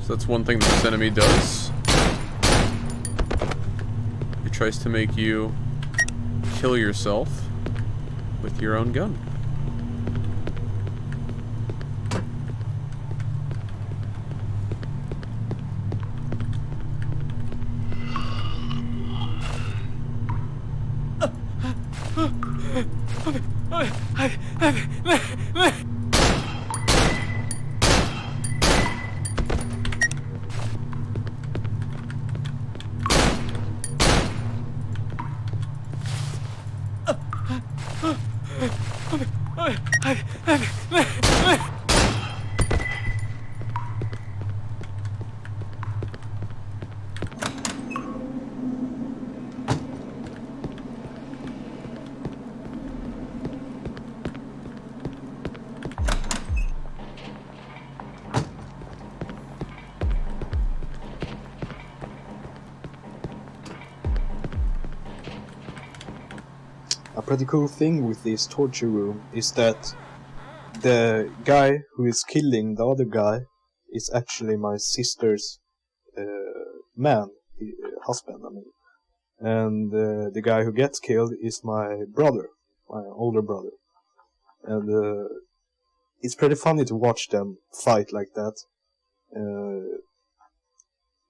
So that's one thing that this enemy does. It tries to make you kill yourself with your own gun. A pretty cool thing with this torture room is that the guy who is killing the other guy is actually my sister's husband, I mean. And the guy who gets killed is my brother, my older brother. And it's pretty funny to watch them fight like that.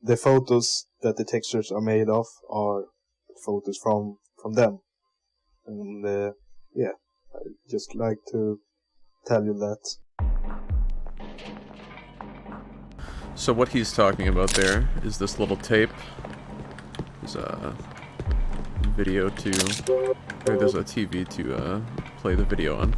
The photos that the textures are made of are photos from them. And yeah, I just like to tell you that. So what he's talking about there is this little tape. There's a video to, or there's a TV to play the video on.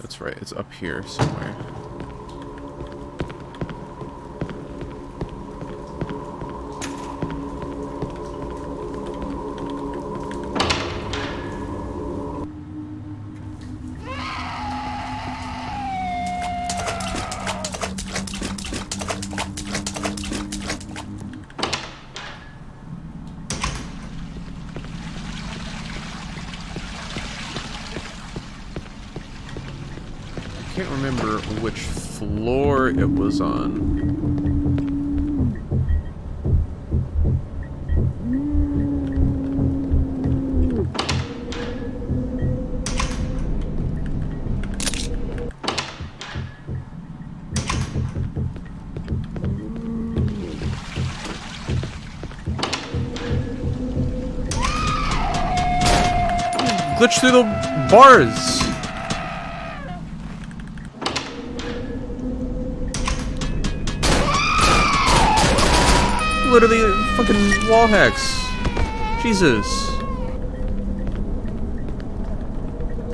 That's right, it's up here somewhere. I can't remember which floor it was on. Glitch through the bars! Literally fucking wall hacks. Jesus.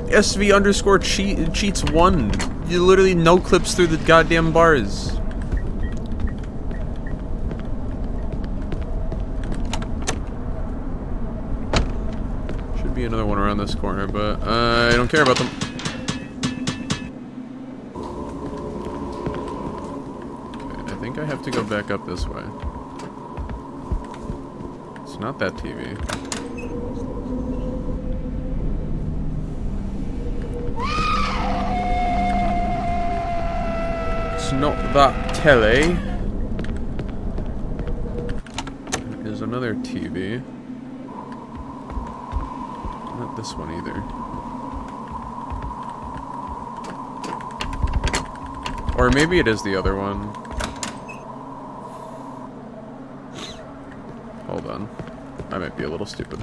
SV underscore cheats 1. You literally no clips through the goddamn bars. Should be another one around this corner, but I don't care about them. Okay, I think I have to go back up this way. It's not that TV. It's not that telly. There's another TV. Not this one either. Or maybe it is the other one. Hold on. I might be a little stupid.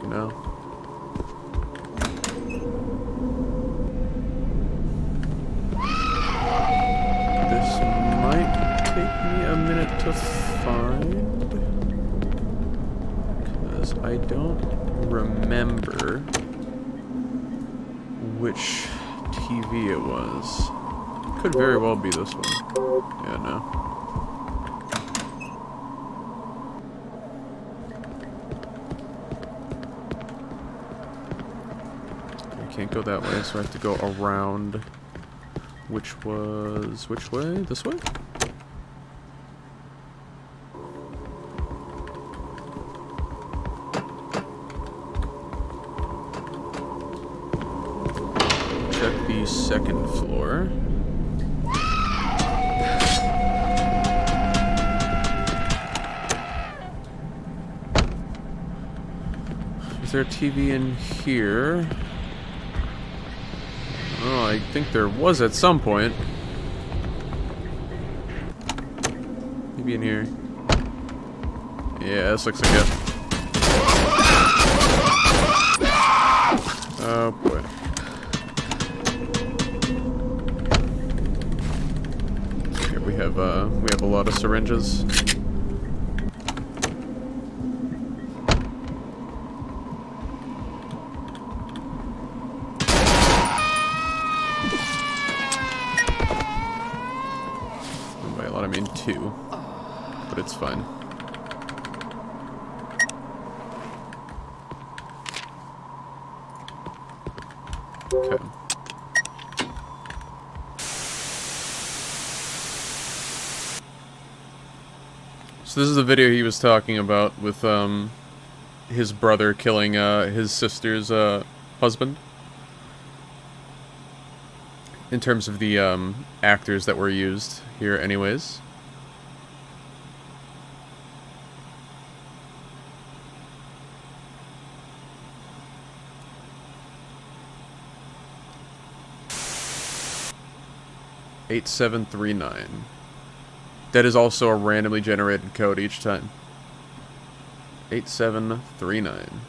No. This might take me a minute to find, because I don't remember which TV it was. Could very well be this one. Yeah, no. I can't go that way, so I have to go around. Which was... which way? This way? Check the second floor. Is there a TV in here? Oh, I think there was at some point. Maybe in here. Yeah, this looks like it. Oh boy. Here we have a lot of syringes. By a lot I mean 2, but it's fine. Okay. So this is the video he was talking about with his brother killing his sister's husband. In terms of the actors that were used here anyways. $8739. That is also a randomly generated code each time. 8739.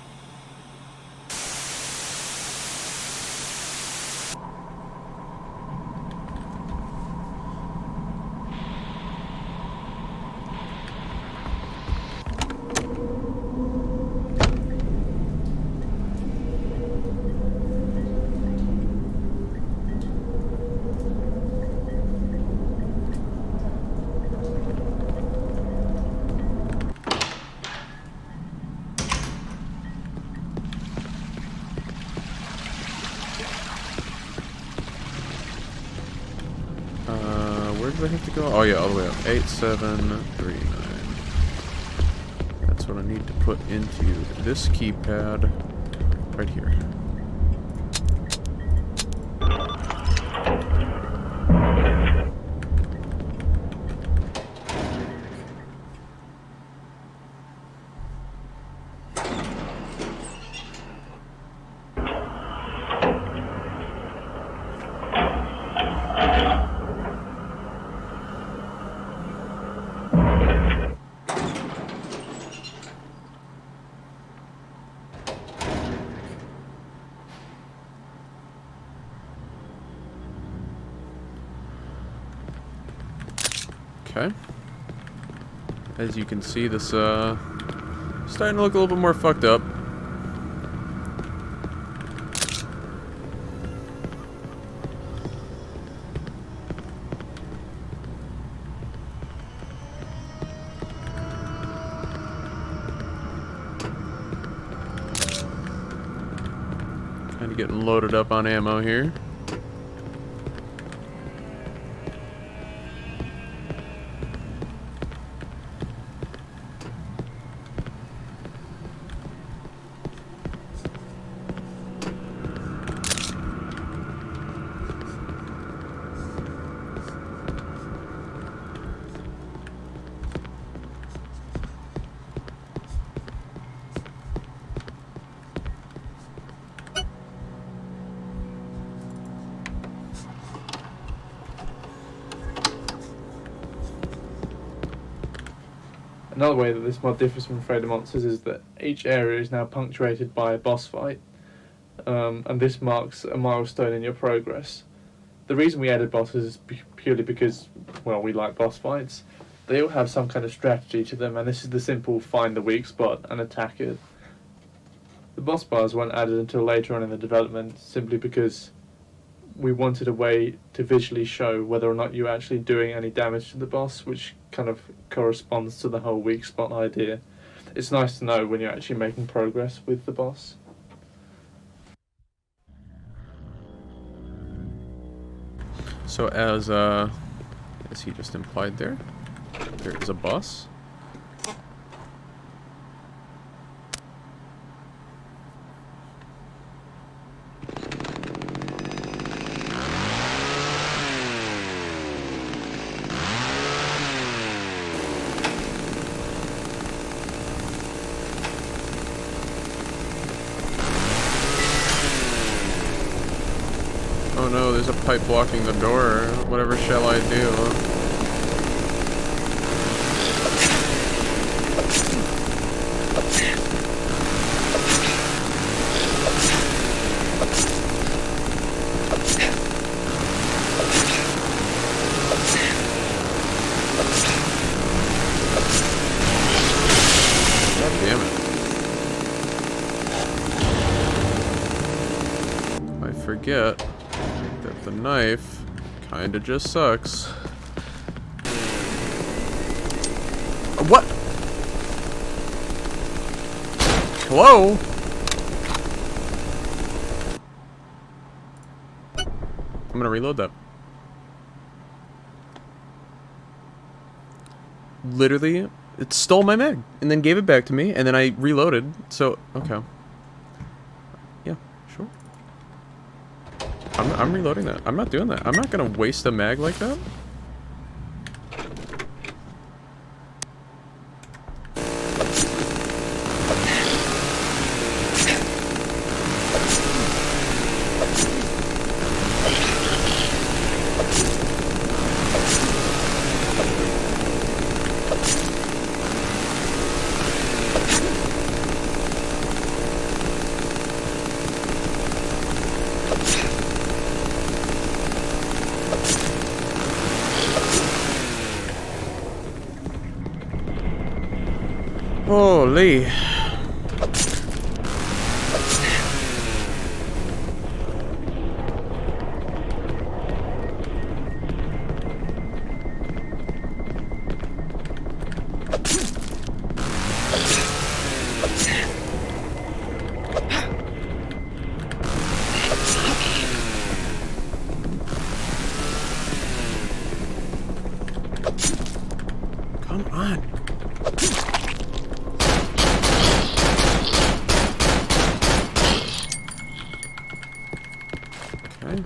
Where do I have to go? Oh yeah, all the way up. 8739. That's what I need to put into this keypad right here. Okay. As you can see, this starting to look a little bit more fucked up. Kind of getting loaded up on ammo here. Another way that this mod differs from Afraid of Monsters is that each area is now punctuated by a boss fight, and this marks a milestone in your progress. The reason we added bosses is purely because, well, we like boss fights. They all have some kind of strategy to them, and this is the simple find the weak spot and attack it. The boss bars weren't added until later on in the development, simply because we wanted a way to visually show whether or not you're actually doing any damage to the boss, which kind of corresponds to the whole weak spot idea. It's nice to know when you're actually making progress with the boss. So as he just implied there is a boss. Oh no, there's a pipe blocking the door. Whatever shall I do? God damn it. I forget that the knife kinda just sucks. What? Hello? I'm gonna reload that. Literally, it stole my mag and then gave it back to me, and then I reloaded. So, okay. Yeah, sure. I'm reloading that. I'm not doing that. I'm not gonna waste a mag like that. Holy. Come on. Okay.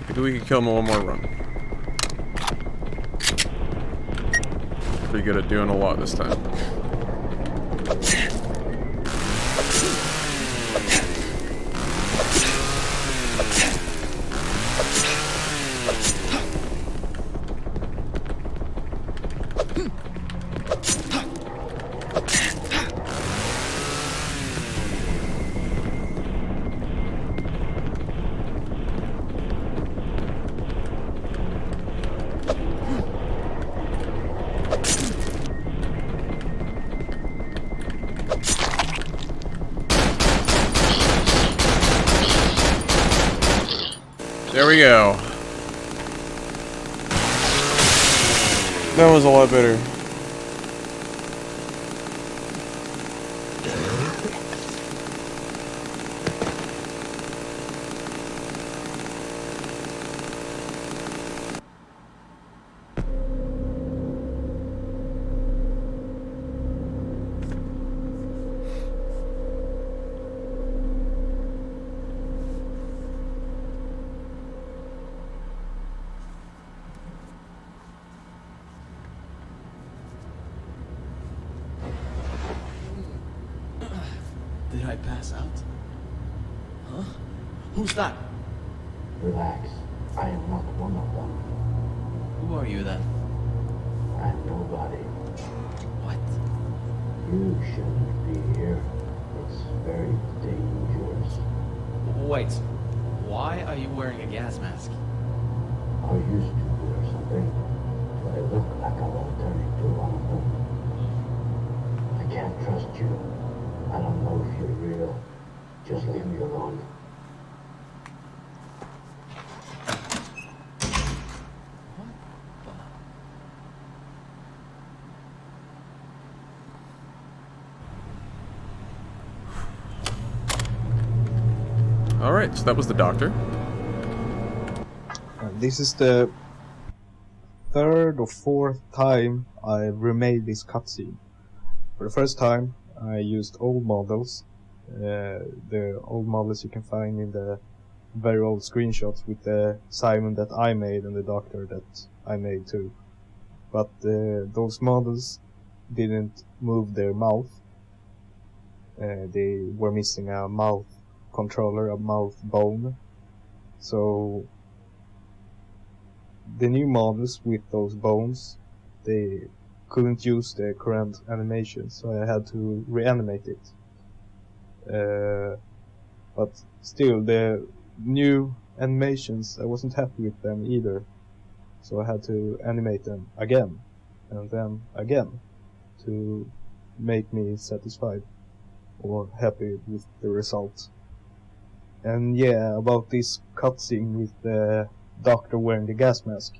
Maybe we could kill him in one more run. Pretty good at doing a lot this time. There we go. That was a lot better. Did I pass out? Huh? Who's that? Relax. I am not one of them. Who are you then? I'm nobody. What? You shouldn't be here. It's very dangerous. Wait. Why are you wearing a gas mask? I used to wear something, but I look like I will turn into one of them. I can't trust you. I don't know if you're real. Just leave me alone. Alright, so that was the doctor. This is the third or fourth time I remade this cutscene. For the first time, I used old models. The old models you can find in the very old screenshots with the Simon that I made and the doctor that I made too. But those models didn't move their mouth. They were missing a mouth controller, a mouth bone. So the new models with those bones, they couldn't use the current animation, so I had to reanimate it. But still, the new animations, I wasn't happy with them either. So I had to animate them again, and then again, to make me satisfied or happy with the result. And yeah, about this cutscene with the doctor wearing the gas mask.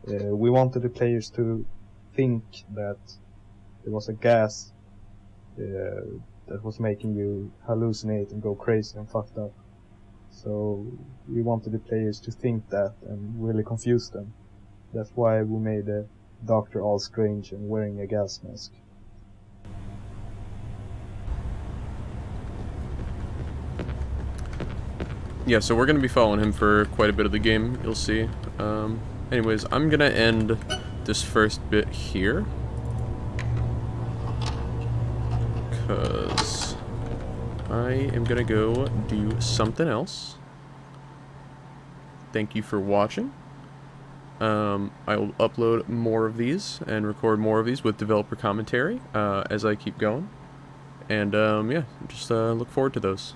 We wanted the players to think that there was a gas that was making you hallucinate and go crazy and fucked up. So we wanted the players to think that and really confuse them. That's why we made the doctor all strange and wearing a gas mask. Yeah, so we're going to be following him for quite a bit of the game, you'll see. Anyways, I'm going to end this first bit here. Because I am going to go do something else. Thank you for watching. I will upload more of these and record more of these with developer commentary as I keep going. And yeah, just look forward to those.